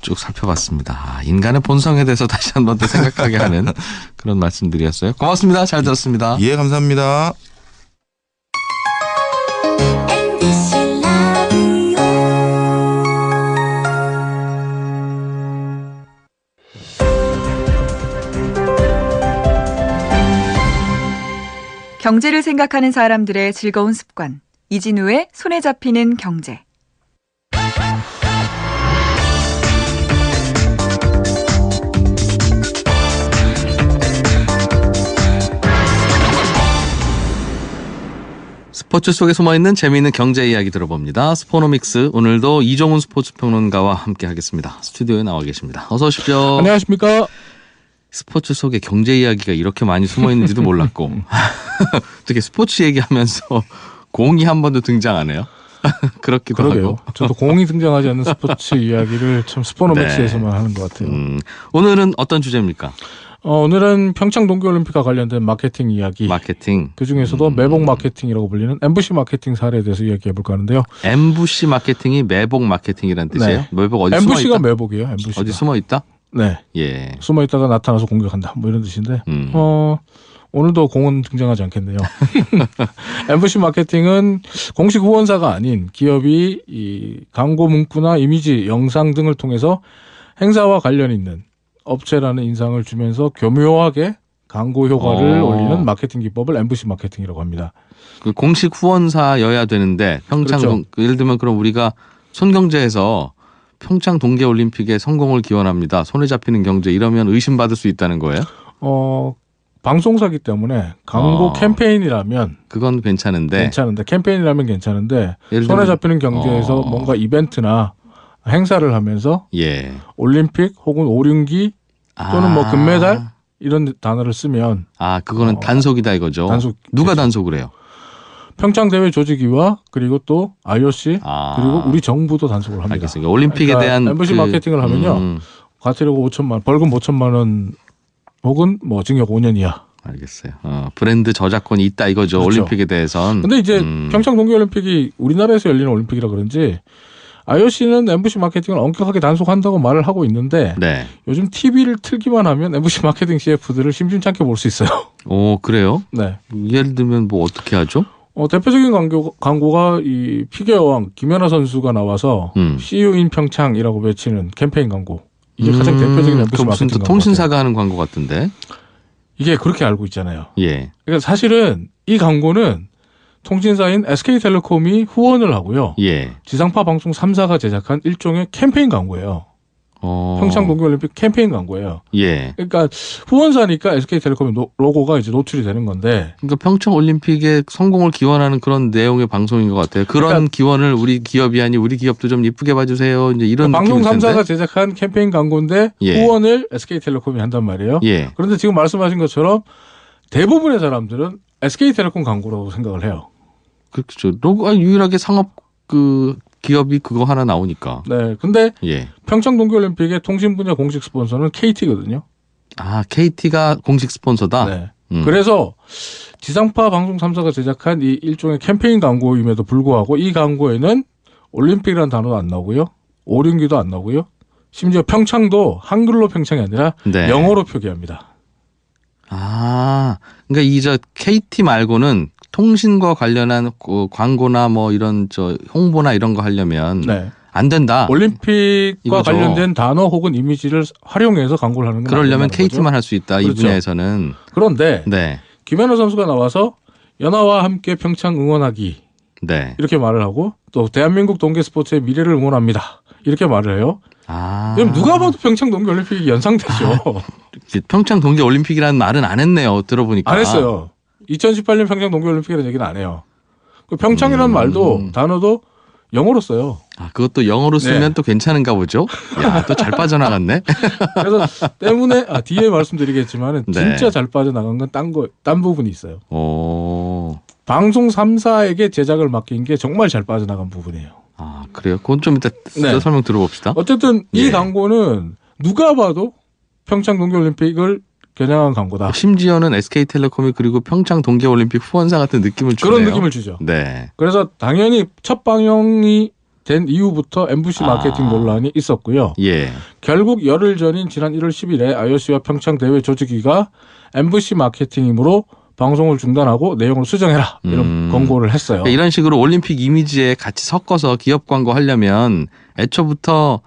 쭉 살펴봤습니다. 인간의 본성에 대해서 다시 한 번 더 생각하게 하는 그런 말씀들이었어요. 고맙습니다. 잘 들었습니다. 예, 감사합니다. 경제를 생각하는 사람들의 즐거운 습관. 이진우의 손에 잡히는 경제. 스포츠 속에 숨어있는 재미있는 경제 이야기 들어봅니다. 스포노믹스 오늘도 이종훈 스포츠 평론가와 함께 하겠습니다. 스튜디오에 나와 계십니다. 어서 오십시오. 안녕하십니까. 스포츠 속에 경제 이야기가 이렇게 많이 숨어있는지도 몰랐고 어떻게 스포츠 얘기하면서 공이 한 번도 등장 안 해요? 그렇기도 그러게요. 하고. 저도 공이 등장하지 않는 스포츠 이야기를 참 스포노맥스에서만 하는 것 같아요. 오늘은 어떤 주제입니까? 오늘은 평창 동계올림픽과 관련된 마케팅 이야기. 마케팅. 그중에서도 매복 마케팅이라고 불리는 엠부시 마케팅 사례에 대해서 이야기해볼까 하는데요. 엠부시 마케팅이 매복 마케팅이라는 뜻이에요? 네. 매복 어디 엠부시가 숨어있다? 매복이에요. 엠부시가. 어디 숨어있다? 네. 예. 숨어있다가 나타나서 공격한다. 뭐 이런 뜻인데 오늘도 공은 등장하지 않겠네요. 엠부시 마케팅은 공식 후원사가 아닌 기업이 이 광고 문구나 이미지, 영상 등을 통해서 행사와 관련 있는 업체라는 인상을 주면서 교묘하게 광고 효과를 올리는 마케팅 기법을 엠부시 마케팅이라고 합니다. 그 공식 후원사여야 되는데 평창 그렇죠. 예를 들면 그럼 우리가 손경제에서 평창 동계올림픽의 성공을 기원합니다. 손에 잡히는 경제 이러면 의심받을 수 있다는 거예요? 방송사기 때문에 광고 캠페인이라면 그건 괜찮은데 캠페인이라면 괜찮은데 예를 손에 들면- 잡히는 경제에서 뭔가 이벤트나 행사를 하면서 예. 올림픽 혹은 오륜기 또는 뭐 금메달 이런 단어를 쓰면 그거는 단속이다 이거죠. 단속 누가 단속을 해요? 평창 대회 조직위와 그리고 또 IOC 그리고 우리 정부도 단속을 합니다. 알겠습니다. 올림픽에 그러니까 대한 엠부시 마케팅을 하면요. 과태료가 5천만 원, 벌금 5천만 원 혹은 뭐 징역 5년 이하. 알겠어요. 브랜드 저작권이 있다 이거죠. 그렇죠. 올림픽에 대해선. 근데 이제 평창 동계올림픽이 우리나라에서 열리는 올림픽이라 그런지 IOC는 엠부시 마케팅을 엄격하게 단속한다고 말을 하고 있는데 네. 요즘 TV를 틀기만 하면 엠부시 마케팅 CF들을 심심찮게 볼 수 있어요. 오, 그래요? 네. 예를 들면 뭐 어떻게 하죠? 대표적인 광고가 이 피겨왕 김연아 선수가 나와서 See you in 평창이라고 외치는 캠페인 광고. 이게 가장 대표적인 엠부시 무슨 마케팅 또 광고. 통신사가 하는 광고 같은데. 이게 그렇게 알고 있잖아요. 예. 그러니까 사실은 이 광고는 통신사인 SK텔레콤이 후원을 하고요. 예. 지상파 방송 3사가 제작한 일종의 캠페인 광고예요. 평창 동계올림픽 캠페인 광고예요. 예. 그러니까 후원사니까 SK텔레콤의 로고가 이제 노출이 되는 건데. 그러니까 평창 올림픽의 성공을 기원하는 그런 내용의 방송인 것 같아요. 그런 그러니까 기원을 우리 기업이 아니 우리 기업도 좀 이쁘게 봐주세요. 이제 이런 방송 느낌일 텐데. 3사가 제작한 캠페인 광고인데 예. 후원을 SK텔레콤이 한단 말이에요. 예. 그런데 지금 말씀하신 것처럼 대부분의 사람들은 SK텔레콤 광고라고 생각을 해요. 그렇죠. 로고 유일하게 상업 그 기업이 그거 하나 나오니까. 네. 근데 예. 평창 동계올림픽의 통신 분야 공식 스폰서는 KT거든요. 아, KT가 공식 스폰서다. 네. 그래서 지상파 방송 3사가 제작한 이 일종의 캠페인 광고임에도 불구하고 이 광고에는 올림픽이라는 단어도 안 나오고요. 오륜기도 안 나오고요. 심지어 평창도 한글로 평창이 아니라 네. 영어로 표기합니다. 아, 그러니까 이 저 KT 말고는 통신과 관련한 그 광고나 뭐 이런 저 홍보나 이런 거 하려면 네. 안 된다. 올림픽과 이거죠. 관련된 단어 혹은 이미지를 활용해서 광고를 하는 건 그러려면 안 된다는 KT만 거죠. 할 수 있다. 이 그렇죠. 분야에서는. 그런데 네. 김연아 선수가 나와서 연아와 함께 평창 응원하기 네. 이렇게 말을 하고 또 대한민국 동계 스포츠의 미래를 응원합니다. 이렇게 말을 해요. 아. 그럼 누가 봐도 평창 동계올림픽이 연상되죠. 평창 동계 올림픽이라는 말은 안 했네요. 들어보니까. 안 했어요. 2018년 평창 동계올림픽이라는 얘기는 안 해요. 그 평창이라는 말도 단어도 영어로 써요. 아, 그것도 영어로 쓰면 네. 또 괜찮은가 보죠? 야, 또 잘 빠져나갔네. 그래서 때문에 뒤에 말씀드리겠지만은 네. 진짜 잘 빠져나간 건 딴 부분이 있어요. 오. 방송 3사에게 제작을 맡긴 게 정말 잘 빠져나간 부분이에요. 아, 그래요? 그건 좀 이따 네. 설명 들어봅시다. 어쨌든 이 예. 광고는 누가 봐도 평창 동계올림픽을 겨냥한 광고다. 심지어는 SK텔레콤이 그리고 평창 동계올림픽 후원사 같은 느낌을 주네요. 그런 느낌을 주죠. 네. 그래서 당연히 첫 방영이 된 이후부터 MBC 마케팅 논란이 있었고요. 예. 결국 열흘 전인 지난 1월 10일에 IOC와 평창 대회 조직위가 MBC 마케팅이므로 방송을 중단하고 내용을 수정해라 이런 권고를 했어요. 그러니까 이런 식으로 올림픽 이미지에 같이 섞어서 기업 광고 하려면 애초부터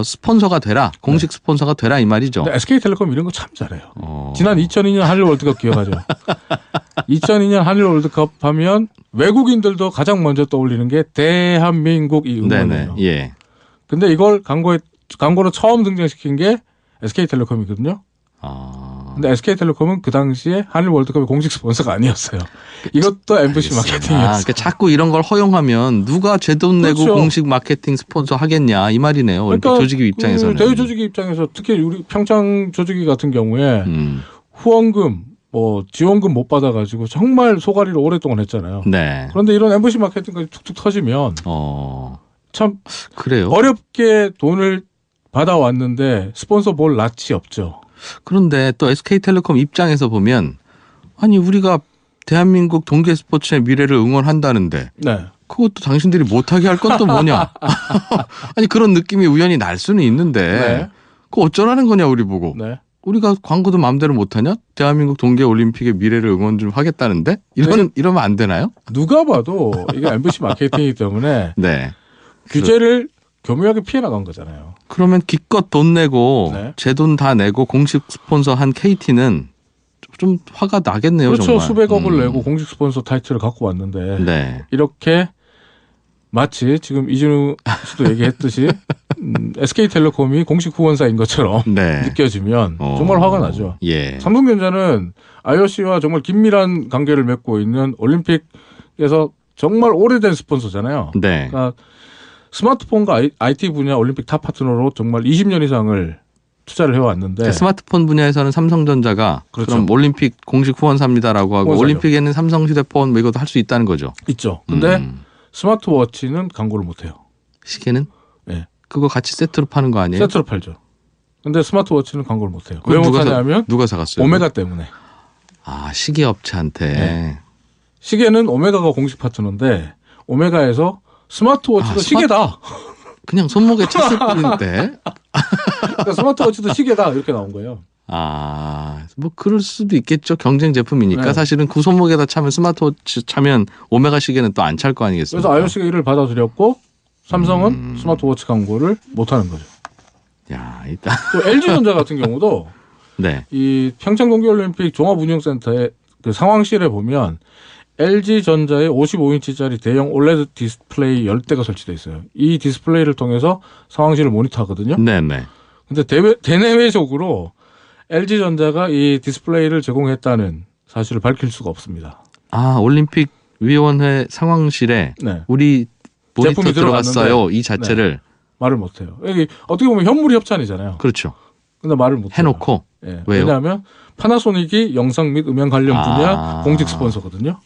스폰서가 되라, 공식 스폰서가 되라 이 말이죠. 근데 SK텔레콤 이런 거 참 잘해요. 어. 지난 2002년 한일 월드컵 기억하죠? 2002년 한일 월드컵 하면 외국인들도 가장 먼저 떠올리는 게 대한민국 이 응원이에요. 네네. 예. 근데 이걸 광고로 처음 등장시킨 게 SK텔레콤이거든요. 아. 근데 SK텔레콤은 그 당시에 한일 월드컵의 공식 스폰서가 아니었어요. 이것도 MBC 아, 마케팅이었어요. 그러니까 자꾸 이런 걸 허용하면 누가 제 돈 내고 그렇죠. 공식 마케팅 스폰서 하겠냐 이 말이네요. 올림픽 조직위 입장에서는. 대회 조직위 입장에서 특히 우리 평창 조직위 같은 경우에 후원금, 지원금 못 받아가지고 정말 소가리를 오랫동안 했잖아요. 네. 그런데 이런 MBC 마케팅까지 툭툭 터지면 참 그래요. 어렵게 돈을 받아왔는데 스폰서 볼 낯이 없죠. 그런데 또 SK텔레콤 입장에서 보면 아니 우리가 대한민국 동계 스포츠의 미래를 응원한다는데 네. 그것도 당신들이 못하게 할 건 또 뭐냐. 아니 그런 느낌이 우연히 날 수는 있는데 네. 그거 어쩌라는 거냐 우리 보고. 네. 우리가 광고도 마음대로 못하냐? 대한민국 동계올림픽의 미래를 응원 좀 하겠다는데? 이러면 안 되나요? 누가 봐도 이게 MBC 마케팅이기 때문에 네. 규제를 교묘하게 피해 나간 거잖아요. 그러면 기껏 돈 내고 네. 제 돈 다 내고 공식 스폰서 한 KT는 좀 화가 나겠네요. 그렇죠. 정말. 수백억을 내고 공식 스폰서 타이틀을 갖고 왔는데 네. 이렇게 마치 지금 이진우 씨도 얘기했듯이 SK텔레콤이 공식 후원사인 것처럼 네. 느껴지면 정말 화가 나죠. 예. 삼성전자는 IOC와 정말 긴밀한 관계를 맺고 있는 올림픽에서 정말 오래된 스폰서잖아요. 네. 그러니까 스마트폰과 IT 분야 올림픽 탑 파트너로 정말 20년 이상을 투자를 해왔는데 스마트폰 분야에서는 삼성전자가 그렇죠. 그럼 올림픽 공식 후원사입니다라고 하고 후원사죠. 올림픽에는 삼성 휴대폰 뭐 이것도 할 수 있다는 거죠. 있죠. 근데 스마트워치는 광고를 못해요. 시계는? 네. 그거 같이 세트로 파는 거 아니에요? 세트로 팔죠. 근데 스마트워치는 광고를 못해요. 그건 왜 못하냐면 누가 사갔어요? 오메가 때문에. 아 시계 업체한테. 네. 시계는 오메가가 공식 파트너인데 오메가에서 스마트워치도 시계다. 그냥 손목에 찼을 뿐인데. 그러니까 스마트워치도 시계다 이렇게 나온 거예요. 아, 뭐 그럴 수도 있겠죠. 경쟁 제품이니까 네. 사실은 그 손목에다 차면 스마트워치 차면 오메가 시계는 또 안 찰 거 아니겠습니까? 그래서 IOC가 이를 받아들였고 삼성은 스마트워치 광고를 못하는 거죠. 야, 일단 또 LG전자 같은 경우도 네. 이 평창 동계올림픽 종합운영센터의 그 상황실에 보면 LG전자의 55인치짜리 대형 OLED 디스플레이 10대가 설치되어 있어요. 이 디스플레이를 통해서 상황실을 모니터하거든요. 네, 네. 근데 대내외적으로 LG전자가 이 디스플레이를 제공했다는 사실을 밝힐 수가 없습니다. 아, 올림픽 위원회 상황실에 네. 우리 모니터 제품이 들어갔어요. 이 자체를 말을 못해요. 여기 어떻게 보면 현물이 협찬이잖아요. 그렇죠. 근데 말을 못해요. 해놓고 예. 왜요? 왜냐하면 파나소닉이 영상 및 음향 관련 분야 공식 스폰서거든요.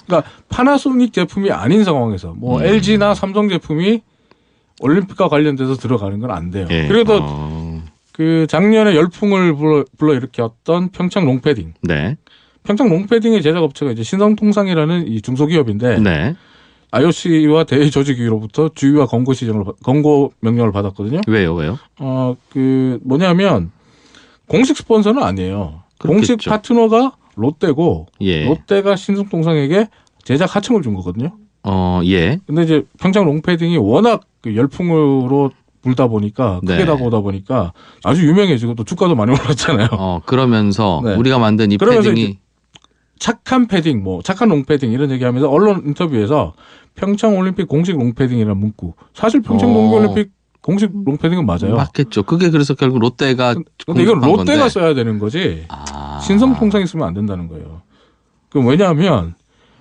그러니까 파나소닉 제품이 아닌 상황에서 뭐 LG나 삼성 제품이 올림픽과 관련돼서 들어가는 건 안 돼요. 예. 그래도 그 작년에 열풍을 불러일으켰던 평창 롱패딩. 네. 평창 롱패딩의 제작업체가 이제 신성통상이라는 이 중소기업인데 네. IOC와 대조직위로부터 주의와 권고 명령을 받았거든요. 왜요? 그 뭐냐면 공식 스폰서는 아니에요. 그렇겠죠. 공식 파트너가 롯데고 예. 롯데가 신성통상에게 제작 하청을 준 거거든요. 예. 근데 이제 평창 롱패딩이 워낙 그 열풍으로 불다 보니까 크게 네. 다가오다 보니까 아주 유명해지고 또 주가도 많이 올랐잖아요. 그러면서 네. 우리가 만든 이 그러면서 패딩이 착한 패딩, 뭐 착한 롱패딩 이런 얘기하면서 언론 인터뷰에서 평창 올림픽 공식 롱패딩이라는 문구. 사실 평창 동계올림픽 공식 롱패딩은 맞아요. 맞겠죠. 그게 그래서 결국 롯데가 근데 이건 공급한 롯데가 건데. 써야 되는 거지. 신성통상이 쓰면 안 된다는 거예요. 그럼 왜냐하면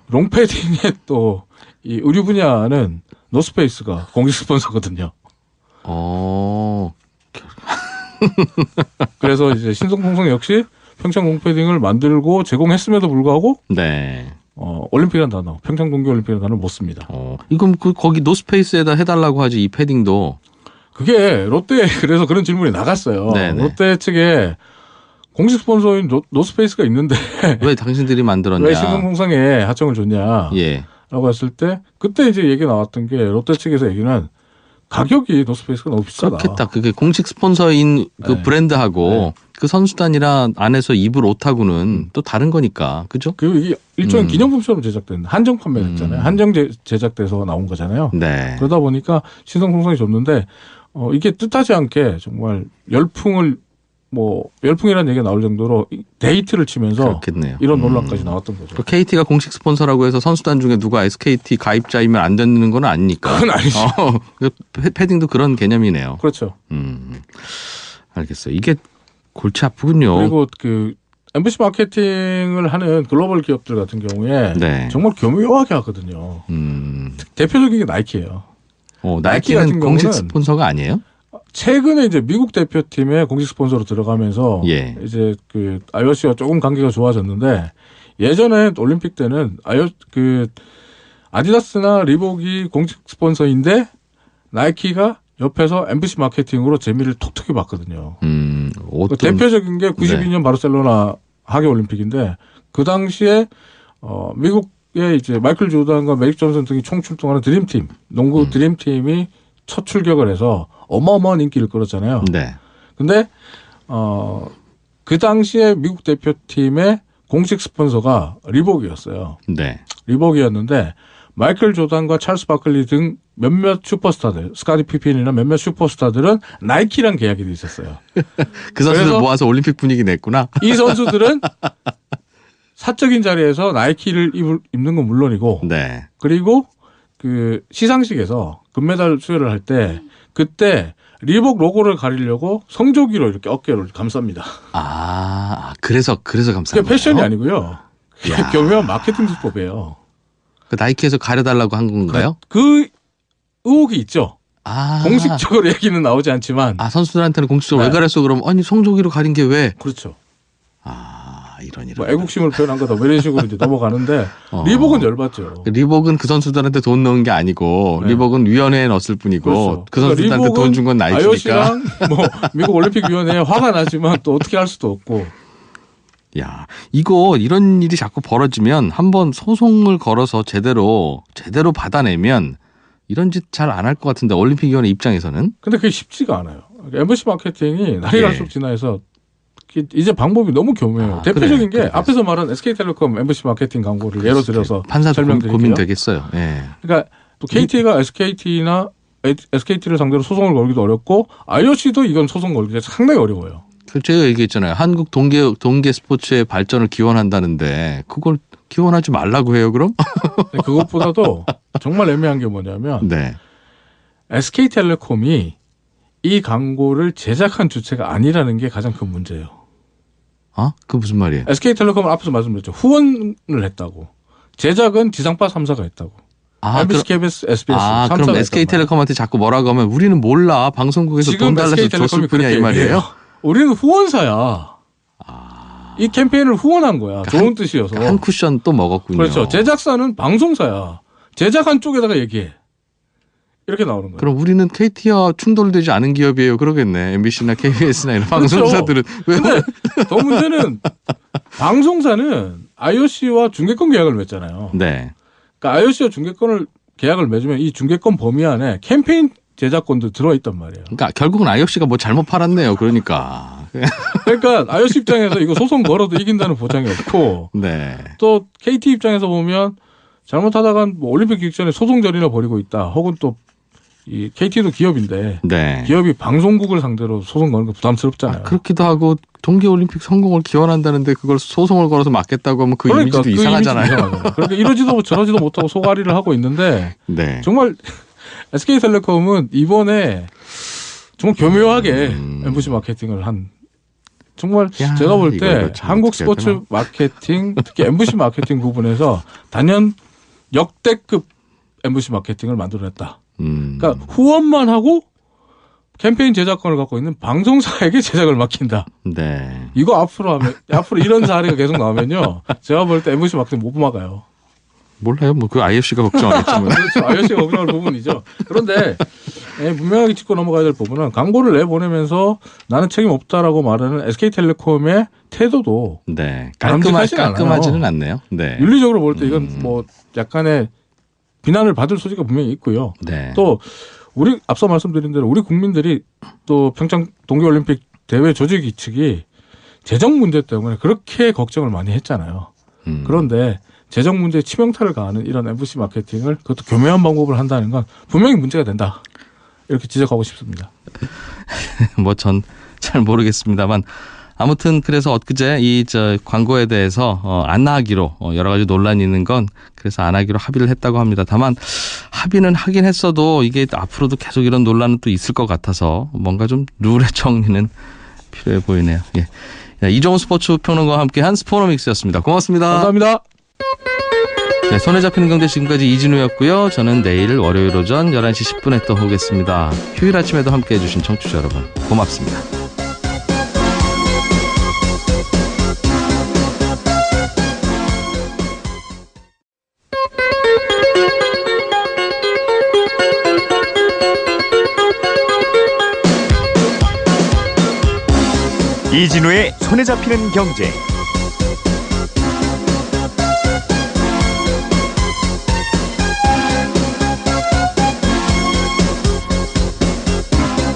롱패딩의 또 이 의류 분야는 노스페이스가 공식 스폰서거든요. 그래서 이제 신성통상 역시 평창 롱패딩을 만들고 제공했음에도 불구하고 네. 올림픽이라는 단어, 평창 동계올림픽이라는 단어를 못 씁니다. 이건 거기 노스페이스에다 해달라고 하지 이 패딩도. 그게 롯데 그래서 그런 질문이 나갔어요. 네네. 롯데 측에 공식 스폰서인 노스페이스가 있는데 왜 당신들이 만들었냐. 왜 신성통상에 하청을 줬냐. 예. 라고 했을 때 그때 이제 얘기 나왔던 게 롯데 측에서 얘기는 가격이 노스페이스가 너무 비싸다. 그렇겠다. 그게 공식 스폰서인 그 네. 브랜드하고 네. 그 선수단이랑 안에서 입을 옷하고는 또 다른 거니까. 그죠? 그리고 이게 일종의 기념품처럼 제작된 한정 판매했잖아요. 한정 제작돼서 나온 거잖아요. 네. 그러다 보니까 신성통상이 줬는데 이게 뜻하지 않게 정말 열풍이라는 얘기가 나올 정도로 데이트를 치면서 그렇겠네요. 이런 논란까지 나왔던 거죠. KT가 공식 스폰서라고 해서 선수단 중에 누가 SKT 가입자이면 안 되는 건 아니니까. 그건 아니죠. 패딩도 그런 개념이네요. 그렇죠. 알겠어요. 이게 골치 아프군요. 그리고 그 MBC 마케팅을 하는 글로벌 기업들 같은 경우에 네. 정말 교묘하게 하거든요. 대표적인 게 나이키예요. 나이키 나이키는 같은 공식 경우는 스폰서가 아니에요? 최근에 이제 미국 대표팀의 공식 스폰서로 들어가면서 예. 이제 그 IOC와 조금 관계가 좋아졌는데 예전에 올림픽 때는 아디다스나 리복이 공식 스폰서인데 나이키가 옆에서 MBC 마케팅으로 재미를 톡톡히 봤거든요. 그 대표적인 게 92년 바르셀로나 하계 올림픽인데 그 당시에 미국의 이제 마이클 조던과 매직 존슨 등이 총출동하는 드림팀, 농구 드림팀이 첫 출격을 해서 어마어마한 인기를 끌었잖아요. 네. 근데 그 당시에 미국 대표팀의 공식 스폰서가 리복이었어요. 네. 리복이었는데 마이클 조던과 찰스 바클리 등 몇몇 슈퍼스타들, 스카디 피핀이나 몇몇 슈퍼스타들은 나이키랑 계약이 돼 있었어요. 그 선수들 그래서 모아서 올림픽 분위기 냈구나. 이 선수들은 사적인 자리에서 나이키를 입는 건 물론이고, 네. 그리고 그 시상식에서 금메달 수여를 할 때 그때 리복 로고를 가리려고 성조기로 이렇게 어깨를 감쌉니다. 그래서 감싸는 그게 패션이 거예요? 아니고요. 그게 야. 교묘한 마케팅 수법이에요. 그 나이키에서 가려달라고 한 건가요? 그 의혹이 있죠. 아. 공식적으로 얘기는 나오지 않지만. 선수들한테는 공식적으로 네. 왜 가렸어? 그럼 아니 성조기로 가린 게 왜? 그렇죠. 이런. 뭐 애국심을 표현한 거다. 뭐 이런 식으로 이제 넘어가는데 리복은 열받죠. 리복은 그 선수들한테 돈 넣은 게 아니고 네. 리복은 위원회에 넣었을 뿐이고 그렇죠. 그 선수들한테 그러니까 돈 준 건 나이키니까. IOC랑 뭐 미국 올림픽위원회에 화가 나지만 또 어떻게 할 수도 없고. 야, 이런 일이 자꾸 벌어지면 한번 소송을 걸어서 제대로 받아내면 이런 짓 잘 안 할 것 같은데 올림픽위원회 입장에서는. 근데 그게 쉽지가 않아요. MBC 마케팅이 날이 갈수록 진화해서 이제 방법이 너무 교묘해요. 대표적인 게 앞에서 말한 SK텔레콤 MBC 마케팅 광고를 예로 들어서 판사도 설명드릴게요. 고민되겠어요. 예. 그러니까 또 KT가 SKT를 상대로 소송을 걸기도 어렵고 IOC도 이건 소송 걸기가 상당히 어려워요. 제가 얘기했잖아요. 한국 동계 스포츠의 발전을 기원한다는데 그걸 기원하지 말라고 해요, 그럼? 그것보다도 정말 애매한 게 뭐냐면 네. SK텔레콤이 이 광고를 제작한 주체가 아니라는 게 가장 큰 문제예요. 그 무슨 말이에요? SK텔레콤은 앞에서 말씀드렸죠. 후원을 했다고. 제작은 지상파 3사가 했다고. MBC, KBS, SBS 3사가 그럼 SK텔레콤한테 자꾸 뭐라고 하면 우리는 몰라. 방송국에서 돈 달라서 줬을 뿐이야 이 말이에요? 우리는 후원사야. 이 캠페인을 후원한 거야. 그러니까 좋은 뜻이어서. 한 쿠션 또 먹었군요. 그렇죠. 제작사는 방송사야. 제작한 쪽에다가 얘기해. 이렇게 나오는 거예요. 그럼 우리는 KT와 충돌되지 않은 기업이에요. 그러겠네. MBC나 KBS나 이런 방송사들은. 근데 더 문제는 방송사는 IOC와 중계권 계약을 맺잖아요. 네. 그러니까 IOC와 중계권을 계약을 맺으면 이 중계권 범위 안에 캠페인 제작권도 들어있단 말이에요. 그러니까 결국은 IOC가 뭐 잘못 팔았네요. 그러니까 IOC 입장에서 이거 소송 걸어도 이긴다는 보장이 없고 네. 또 KT 입장에서 보면 잘못하다가 뭐 올림픽 직전에 소송전이나 벌이고 있다. 혹은 또 이 KT도 기업인데 네. 기업이 방송국을 상대로 소송 거는 거 부담스럽잖아요. 그렇기도 하고 동계올림픽 성공을 기원한다는데 그걸 소송을 걸어서 막겠다고 하면 그 그러니까 이미지도 이상하잖아요. 그러니까 이러지도 저러지도 못하고 소가리를 하고 있는데 네. 정말 SK텔레콤은 이번에 정말 교묘하게 MBC 마케팅을 한 정말 제가 볼 때 한국 스포츠 마케팅 특히 MBC 마케팅 부분에서 단연 역대급 MBC 마케팅을 만들어냈다. 그러니까 후원만 하고 캠페인 제작권을 갖고 있는 방송사에게 제작을 맡긴다. 네. 이거 앞으로 이런 사례가 계속 나오면요. 제가 볼 때 MBC 마케팅 못 막아요. 몰라요. 뭐 그 IOC가 걱정하겠지만. 그렇죠. IOC가 걱정할 부분이죠. 그런데 분명하게 짚고 넘어가야 될 부분은 광고를 내보내면서 나는 책임 없다라고 말하는 SK텔레콤의 태도도 네. 바람직하지는 깔끔하지는 않네요. 네. 윤리적으로 볼 때 이건 뭐 약간의 비난을 받을 소지가 분명히 있고요. 네. 또 우리 앞서 말씀드린 대로 우리 국민들이 또 평창 동계올림픽 대회 조직위 측이 재정 문제 때문에 그렇게 걱정을 많이 했잖아요. 그런데 재정 문제에 치명타를 가하는 이런 MBC 마케팅을 그것도 교묘한 방법을 한다는 건 분명히 문제가 된다. 이렇게 지적하고 싶습니다. 뭐 전 잘 모르겠습니다만 아무튼 그래서 엊그제 이 광고에 대해서 안 하기로 여러 가지 논란이 있는 건 그래서 안 하기로 합의를 했다고 합니다. 다만 합의는 하긴 했어도 이게 앞으로도 계속 이런 논란은 또 있을 것 같아서 뭔가 좀 룰의 정리는 필요해 보이네요. 예. 이종훈 스포츠 평론가와 함께한 스포노믹스였습니다. 고맙습니다. 감사합니다. 네, 손에 잡히는 경제 지금까지 이진우였고요. 저는 내일 월요일 오전 11시 10분에 또 오겠습니다. 휴일 아침에도 함께해 주신 청취자 여러분 고맙습니다. 이진우의 손에 잡히는 경제.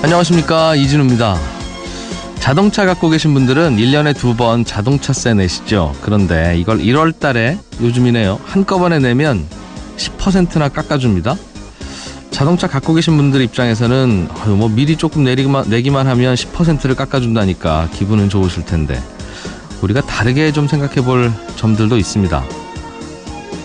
안녕하십니까, 이진우입니다. 자동차 갖고 계신 분들은 1년에 2번 자동차세 내시죠. 그런데 이걸 1월 달에 요즘이네요. 한꺼번에 내면 10%나 깎아줍니다. 자동차 갖고 계신 분들 입장에서는 뭐 미리 조금 내기만 하면 10%를 깎아준다니까 기분은 좋으실 텐데 우리가 다르게 좀 생각해 볼 점들도 있습니다.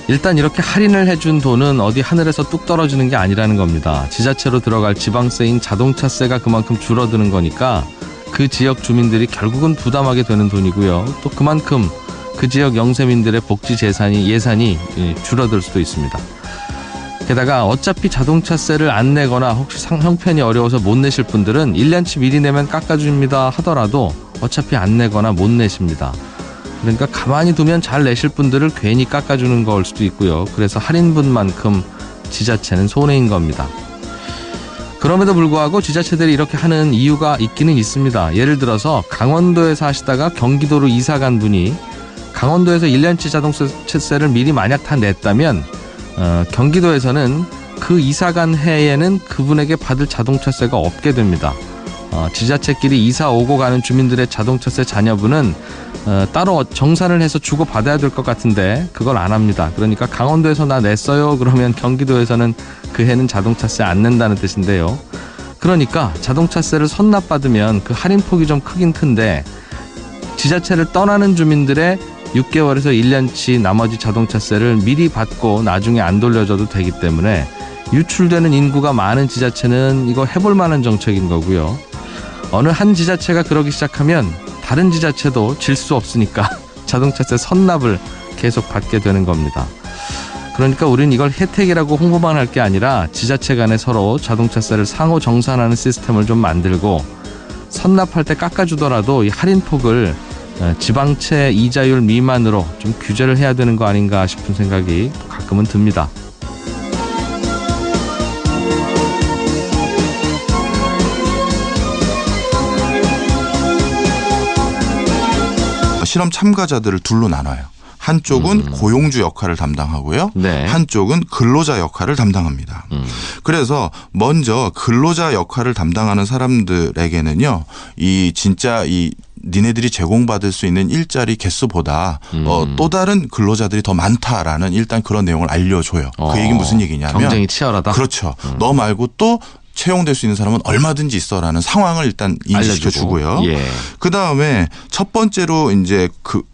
일단 이렇게 할인을 해준 돈은 어디 하늘에서 뚝 떨어지는 게 아니라는 겁니다. 지자체로 들어갈 지방세인 자동차세가 그만큼 줄어드는 거니까 그 지역 주민들이 결국은 부담하게 되는 돈이고요. 또 그만큼 그 지역 영세민들의 복지 예산이 줄어들 수도 있습니다. 게다가 어차피 자동차세를 안 내거나 혹시 형편이 어려워서 못 내실 분들은 1년치 미리 내면 깎아줍니다 하더라도 어차피 안 내거나 못 내십니다. 그러니까 가만히 두면 잘 내실 분들을 괜히 깎아주는 걸 수도 있고요. 그래서 할인분만큼 지자체는 손해인 겁니다. 그럼에도 불구하고 지자체들이 이렇게 하는 이유가 있기는 있습니다. 예를 들어서 강원도에 사시다가 경기도로 이사 간 분이 강원도에서 1년치 자동차세를 미리 만약 다 냈다면 경기도에서는 그 이사 간 해에는 그분에게 받을 자동차세가 없게 됩니다. 지자체끼리 이사 오고 가는 주민들의 자동차세 잔여분은 따로 정산을 해서 주고 받아야 될 것 같은데 그걸 안 합니다. 그러니까 강원도에서 나 냈어요 그러면 경기도에서는 그 해는 자동차세 안 낸다는 뜻인데요. 그러니까 자동차세를 선납받으면 그 할인폭이 좀 크긴 큰데 지자체를 떠나는 주민들의 6개월에서 1년치 나머지 자동차세를 미리 받고 나중에 안 돌려줘도 되기 때문에 유출되는 인구가 많은 지자체는 이거 해볼 만한 정책인 거고요. 어느 한 지자체가 그러기 시작하면 다른 지자체도 질 수 없으니까 자동차세 선납을 계속 받게 되는 겁니다. 그러니까 우린 이걸 혜택이라고 홍보만 할 게 아니라 지자체 간에 서로 자동차세를 상호 정산하는 시스템을 좀 만들고 선납할 때 깎아주더라도 이 할인폭을 지방채 이자율 미만으로 좀 규제를 해야 되는 거 아닌가 싶은 생각이 가끔은 듭니다. 실험 참가자들을 둘로 나눠요. 한쪽은 고용주 역할을 담당하고요. 네. 한쪽은 근로자 역할을 담당합니다. 그래서 먼저 근로자 역할을 담당하는 사람들에게는요. 진짜 니네들이 제공받을 수 있는 일자리 개수보다 또 다른 근로자들이 더 많다라는 일단 그런 내용을 알려줘요. 그 얘기는 무슨 얘기냐면 경쟁이 치열하다. 그렇죠. 너 말고 또 채용될 수 있는 사람은 얼마든지 있어라는 상황을 일단 인지시켜 주고요. 예. 그다음에 첫 번째로 이제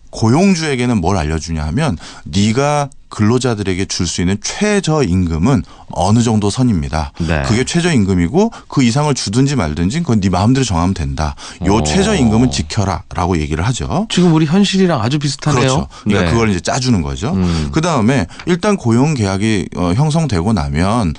고용주에게는 뭘 알려주냐 하면 네가 근로자들에게 줄 수 있는 최저임금은 어느 정도 선입니다. 네. 그게 최저임금이고 그 이상을 주든지 말든지 그건 네 마음대로 정하면 된다. 요 최저임금은 지켜라라고 얘기를 하죠. 지금 우리 현실이랑 아주 비슷하네요. 그렇죠. 그러니까 네. 그걸 이제 짜주는 거죠. 그다음에 일단 고용계약이 형성되고 나면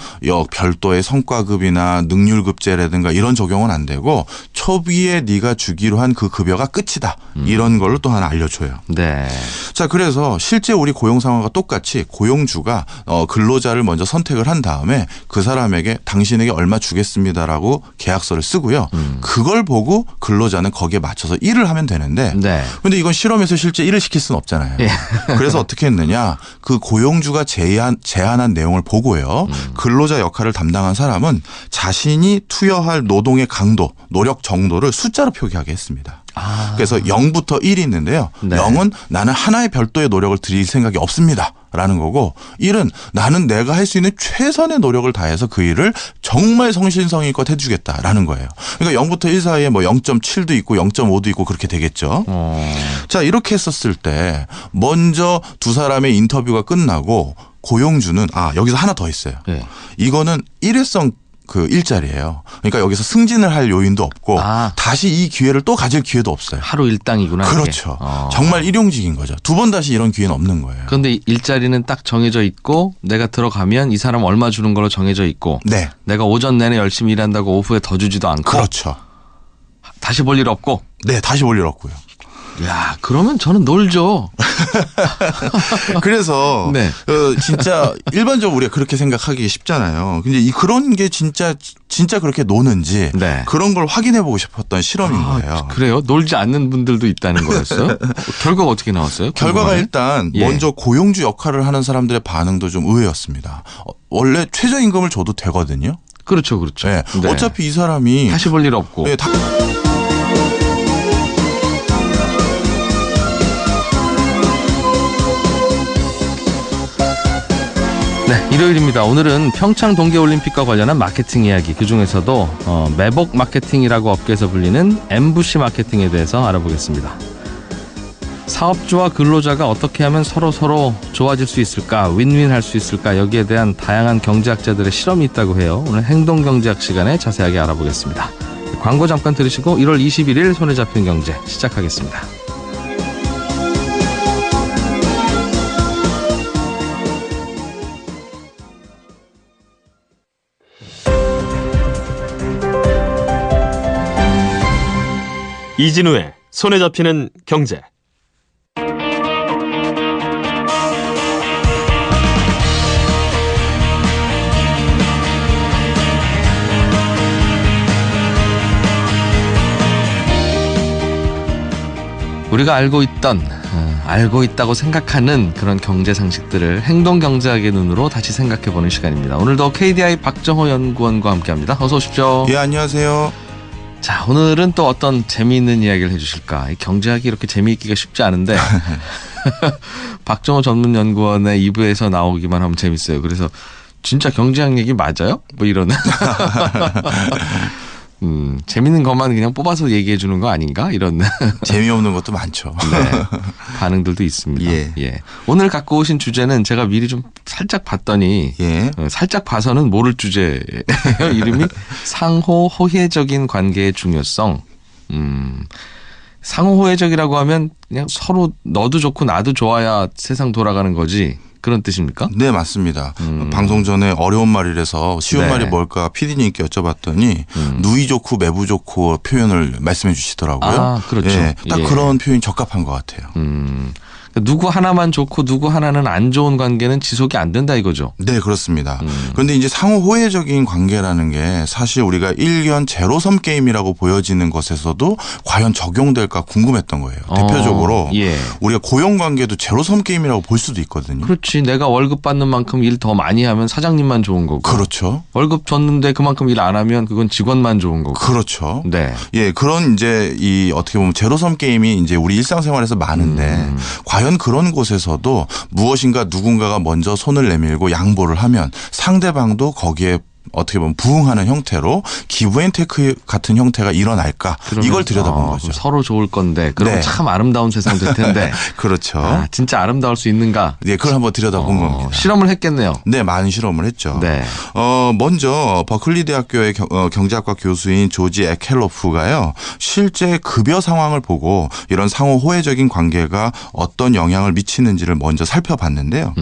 별도의 성과급이나 능률급제라든가 이런 적용은 안 되고 초기에 네가 주기로 한 그 급여가 끝이다. 이런 걸로 또 하나 알려줘요. 네. 자, 그래서 실제 우리 고용 상황과 똑같이 고용주가 근로자를 먼저 선택을 한 다음에 그 사람에게 당신에게 얼마 주겠습니다라고 계약서를 쓰고요. 그걸 보고 근로자는 거기에 맞춰서 일을 하면 되는데 네. 근데 이건 실험에서 실제 일을 시킬 수는 없잖아요. 예. 그래서 어떻게 했느냐. 그 고용주가 제안한 내용을 보고요. 근로자 역할을 담당한 사람은 자신이 투여할 노동의 강도, 노력 정도를 숫자로 표기하게 했습니다. 그래서 0부터 1이 있는데요. 네. 0은 나는 하나의 별도의 노력을 드릴 생각이 없습니다. 라는 거고 1은 나는 내가 할 수 있는 최선의 노력을 다해서 그 일을 정말 성실성의껏 해주겠다라는 거예요. 그러니까 0부터 1 사이에 뭐 0.7도 있고 0.5도 있고 그렇게 되겠죠. 자, 이렇게 했었을 때 먼저 두 사람의 인터뷰가 끝나고 고용주는 여기서 하나 더 있어요. 네. 이거는 일회성 그 일자리예요. 그러니까 여기서 승진을 할 요인도 없고 다시 이 기회를 또 가질 기회도 없어요. 하루 일당이구나. 그렇죠. 정말 일용직인 거죠. 두 번 다시 이런 기회는 없는 거예요. 그런데 일자리는 딱 정해져 있고 내가 들어가면 이 사람 얼마 주는 걸로 정해져 있고 네. 내가 오전 내내 열심히 일한다고 오후에 더 주지도 않고 그렇죠. 다시 볼 일 없고. 네. 다시 볼 일 없고요. 야, 그러면 저는 놀죠. 그래서 네. 진짜 일반적으로 우리가 그렇게 생각하기 쉽잖아요. 근데 그런 게 진짜 그렇게 노는지 네. 그런 걸 확인해 보고 싶었던 실험인 거예요. 그래요? 놀지 않는 분들도 있다는 거였어요? 결과가 어떻게 나왔어요? 결과가 궁금하네. 일단 예. 먼저 고용주 역할을 하는 사람들의 반응도 좀 의외였습니다. 원래 최저임금을 줘도 되거든요. 그렇죠, 그렇죠. 네. 네. 어차피 이 사람이 다시 볼 일 없고. 네, 네, 일요일입니다. 오늘은 평창 동계올림픽과 관련한 마케팅 이야기, 그중에서도 매복 마케팅이라고 업계에서 불리는 MBC 마케팅에 대해서 알아보겠습니다. 사업주와 근로자가 어떻게 하면 서로 좋아질 수 있을까, 윈윈할 수 있을까, 여기에 대한 다양한 경제학자들의 실험이 있다고 해요. 오늘 행동경제학 시간에 자세하게 알아보겠습니다. 광고 잠깐 들으시고 1월 21일 손에 잡힌 경제 시작하겠습니다. 이진우의 손에 잡히는 경제. 우리가 알고 있다고 생각하는 그런 경제 상식들을 행동 경제학의 눈으로 다시 생각해보는 시간입니다. 오늘도 KDI 박정호 연구원과 함께합니다. 어서 오십시오. 예, 안녕하세요. 자, 오늘은 또 어떤 재미있는 이야기를 해주실까? 이 경제학이 이렇게 재미있기가 쉽지 않은데 박정호 전문연구원의 2부에서 나오기만 하면 재밌어요. 그래서 진짜 경제학 얘기 맞아요? 뭐 이러는. 재밌는 것만 그냥 뽑아서 얘기해 주는 거 아닌가? 이런 재미없는 것도 많죠. 네, 반응들도 있습니다. 예. 오늘 갖고 오신 주제는 제가 미리 좀 살짝 봤더니 예. 살짝 봐서는 모를 주제예요. 이름이 상호 호혜적인 관계의 중요성. 상호 호혜적이라고 하면 그냥 서로 너도 좋고 나도 좋아야 세상 돌아가는 거지. 그런 뜻입니까? 네, 맞습니다. 방송 전에 어려운 말이라서 쉬운 말이 뭘까 PD님께 여쭤봤더니 누이 좋고 매부 좋고 표현을 말씀해 주시더라고요. 아, 그렇죠. 예, 딱 그런 표현이 적합한 것 같아요. 누구 하나만 좋고 누구 하나는 안 좋은 관계는 지속이 안 된다 이거죠. 네, 그렇습니다. 그런데 이제 상호 호혜적인 관계라는 게 사실 우리가 일견 제로섬 게임이라고 보여지는 것에서도 과연 적용될까 궁금했던 거예요. 대표적으로 우리가 고용 관계도 제로섬 게임이라고 볼 수도 있거든요. 그렇지. 내가 월급 받는 만큼 일 더 많이 하면 사장님만 좋은 거고. 그렇죠. 월급 줬는데 그만큼 일 안 하면 그건 직원만 좋은 거고. 그렇죠. 네. 예, 그런 이제 이 어떻게 보면 제로섬 게임이 이제 우리 일상생활에서 많은데 과연 그런 곳에서도 무엇인가 누군가가 먼저 손을 내밀고 양보를 하면 상대방도 거기에 어떻게 보면 부응하는 형태로 기브앤테이크 같은 형태가 일어날까 이걸 들여다본 거죠. 서로 좋을 건데 그럼 네. 참 아름다운 세상 될 텐데. 그렇죠. 아, 진짜 아름다울 수 있는가? 네, 그걸 한번 들여다본 겁니다. 실험을 했겠네요. 네, 많은 실험을 했죠. 네. 먼저 버클리 대학교의 경제학과 교수인 조지 에켈로프가요. 실제 급여 상황을 보고 이런 상호 호혜적인 관계가 어떤 영향을 미치는지를 먼저 살펴봤는데요.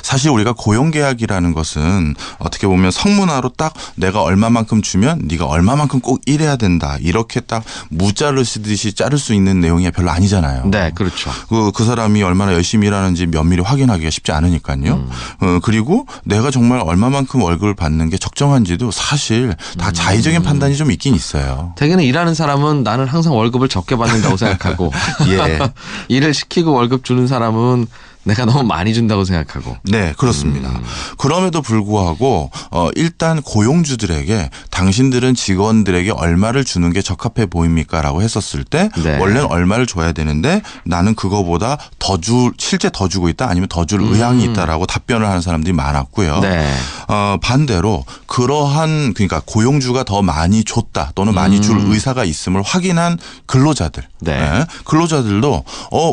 사실 우리가 고용계약이라는 것은 어떻게 보면 성문화로 딱 내가 얼마만큼 주면 네가 얼마만큼 꼭 일해야 된다. 이렇게 딱 무자를 쓰듯이 자를 수 있는 내용이 별로 아니잖아요. 네, 그렇죠. 그 사람이 얼마나 열심히 일하는지 면밀히 확인하기가 쉽지 않으니까요. 그리고 내가 정말 얼마만큼 월급을 받는 게 적정한지도 사실 다 자의적인 판단이 좀 있긴 있어요. 대개는 일하는 사람은 나는 항상 월급을 적게 받는다고 생각하고 예. 일을 시키고 월급 주는 사람은 내가 너무 많이 준다고 생각하고. 네, 그렇습니다. 그럼에도 불구하고 일단 고용주들에게 당신들은 직원들에게 얼마를 주는 게 적합해 보입니까라고 했었을 때 네. 원래는 얼마를 줘야 되는데 나는 그거보다 실제 더 주고 있다 아니면 더 줄 의향이 있다라고 답변을 하는 사람들이 많았고요. 네. 반대로 그러니까 고용주가 더 많이 줬다 또는 많이 줄 의사가 있음을 확인한 근로자들. 네. 네. 근로자들도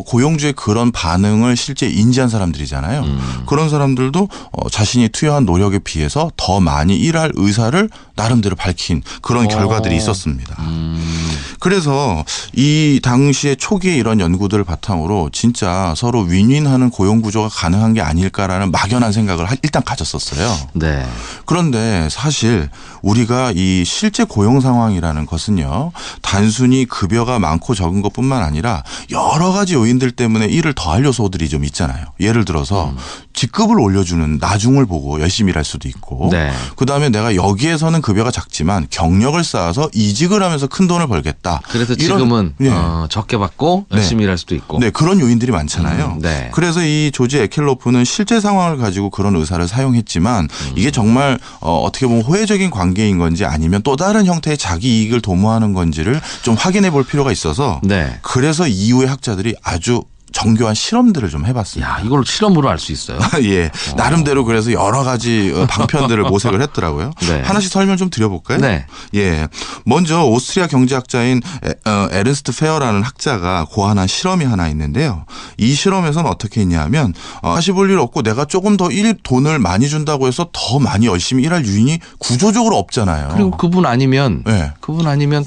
고용주의 그런 반응을 실제 인지한 사람들이잖아요. 그런 사람들도 자신이 투여한 노력에 비해서 더 많이 일할 의사를 나름대로 밝힌 그런 결과들이 있었습니다. 그래서 이 당시에 초기에 이런 연구들을 바탕으로 진짜 서로 윈윈하는 고용 구조가 가능한 게 아닐까라는 막연한 생각을 일단 가졌었어요. 네. 그런데 사실 우리가 이 실제 고용 상황이라는 것은요. 단순히 급여가 많고 적은 것뿐만 아니라 여러 가지 요인들 때문에 일을 더 할 요소들이 좀 있잖아요. 예를 들어서 직급을 올려주는 나중을 보고 열심히 일할 수도 있고 네. 그다음에 내가 여기에서는 급여가 작지만 경력을 쌓아서 이직을 하면서 큰 돈을 벌겠다. 그래서 지금은 네. 적게 받고 열심히 일할 수도 있고. 네, 그런 요인들이 많잖아요. 네. 그래서 이 조지 에켈로프는 실제 상황을 가지고 그런 의사를 사용했지만 이게 정말 어떻게 보면 호혜적인 관계인 건지 아니면 또 다른 형태의 자기 이익을 도모하는 건지를 좀 확인해 볼 필요가 있어서 네. 그래서 이후에 학자들이 아주 정교한 실험들을 좀 해봤습니다. 야, 이걸 실험으로 알 수 있어요. 예, 나름대로 그래서 여러 가지 방편들을 모색을 했더라고요. 네. 하나씩 설명 좀 드려볼까요? 네. 예, 먼저 오스트리아 경제학자인 에른스트 페어라는 학자가 고안한 실험이 하나 있는데요. 이 실험에서는 어떻게 했냐면 다시 볼 일 없고 내가 조금 더 돈을 많이 준다고 해서 더 많이 열심히 일할 유인이 구조적으로 없잖아요. 그리고 그분 아니면 네.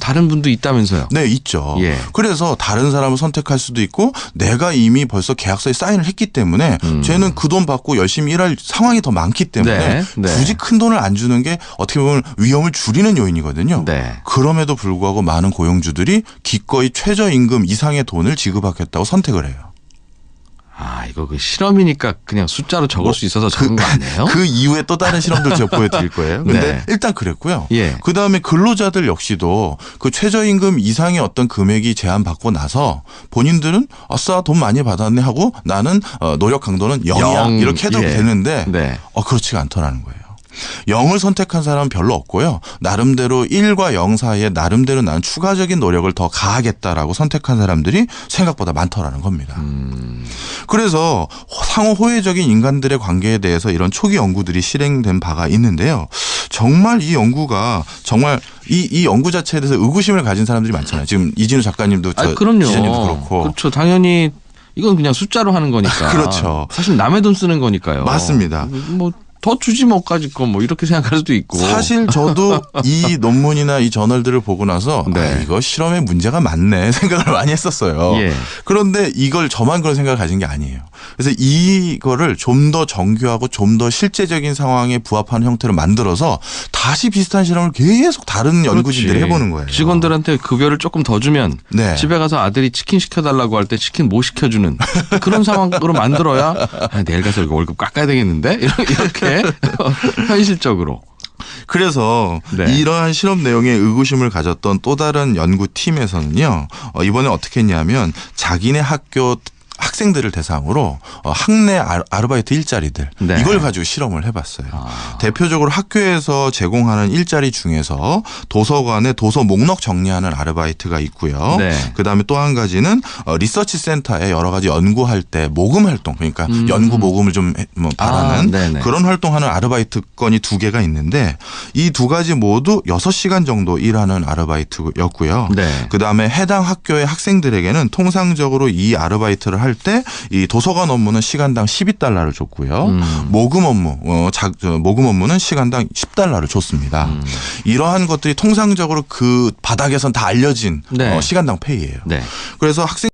다른 분도 있다면서요. 네, 있죠. 예. 그래서 다른 사람을 선택할 수도 있고 내가 이미 벌써 계약서에 사인을 했기 때문에 쟤는 그 돈 받고 열심히 일할 상황이 더 많기 때문에 네. 굳이 큰 돈을 안 주는 게 어떻게 보면 위험을 줄이는 요인이거든요. 네. 그럼에도 불구하고 많은 고용주들이 기꺼이 최저임금 이상의 돈을 지급하겠다고 선택을 해요. 아, 이거 그 실험이니까 그냥 숫자로 적을 수 있어서 적은 거 아니에요? 그 이후에 또 다른 실험들 제가 보여드릴 거예요. 근데 네. 일단 그랬고요. 예. 그다음에 근로자들 역시도 그 최저임금 이상의 어떤 금액이 제한받고 나서 본인들은 아싸 돈 많이 받았네 하고 나는 노력 강도는 0이야 이렇게 해도 되는데 네. 그렇지가 않더라는 거예요. 0을 선택한 사람은 별로 없고요. 나름대로 1과 0 사이에 나름대로 나는 추가적인 노력을 더 가하겠다라고 선택한 사람들이 생각보다 많더라는 겁니다. 그래서 상호 호혜적인 인간들의 관계에 대해서 이런 초기 연구들이 실행된 바가 있는데요. 정말 이 연구가 정말 이 연구 자체에 대해서 의구심을 가진 사람들이 많잖아요. 지금 이진우 작가님도 그럼요. 기자님도 그렇고. 그렇죠. 당연히 이건 그냥 숫자로 하는 거니까. 그렇죠. 사실 남의 돈 쓰는 거니까요. 맞습니다. 뭐 더 주지 뭐까지 거 뭐 이렇게 생각할 수도 있고. 사실 저도 이 논문이나 이 저널들을 보고 나서 네. 이거 실험에 문제가 많네 생각을 많이 했었어요. 예. 그런데 이걸 저만 그런 생각을 가진 게 아니에요. 그래서 이거를 좀 더 정교하고 좀 더 실제적인 상황에 부합하는 형태로 만들어서 다시 비슷한 실험을 계속 다른 연구진들이 그렇지. 해보는 거예요. 직원들한테 급여를 조금 더 주면 네. 집에 가서 아들이 치킨 시켜달라고 할 때 치킨 못 시켜주는 그런 상황으로 만들어야 내일 가서 이거 월급 깎아야 되겠는데 이렇게 현실적으로. 그래서 네. 이러한 실험 내용에 의구심을 가졌던 또 다른 연구팀에서는요. 이번에 어떻게 했냐면 자기네 학교 학생들을 대상으로 학내 아르바이트 일자리들 네. 이걸 가지고 실험을 해봤어요. 대표적으로 학교에서 제공하는 일자리 중에서 도서관에 도서 목록 정리하는 아르바이트가 있고요. 네. 그다음에 또 한 가지는 리서치 센터에 여러 가지 연구할 때 모금 활동 그러니까 연구 모금을 좀 바라는 네네. 그런 활동하는 아르바이트 건이 2개가 있는데 이 2가지 모두 6시간 정도 일하는 아르바이트였고요. 네. 그다음에 해당 학교의 학생들에게는 통상적으로 이 아르바이트를 할 때 이 도서관 업무는 시간당 $12를 줬고요. 모금 업무는 시간당 $10를 줬습니다. 이러한 것들이 통상적으로 그 바닥에선 다 알려진 네. 시간당 페이예요. 네. 그래서 학생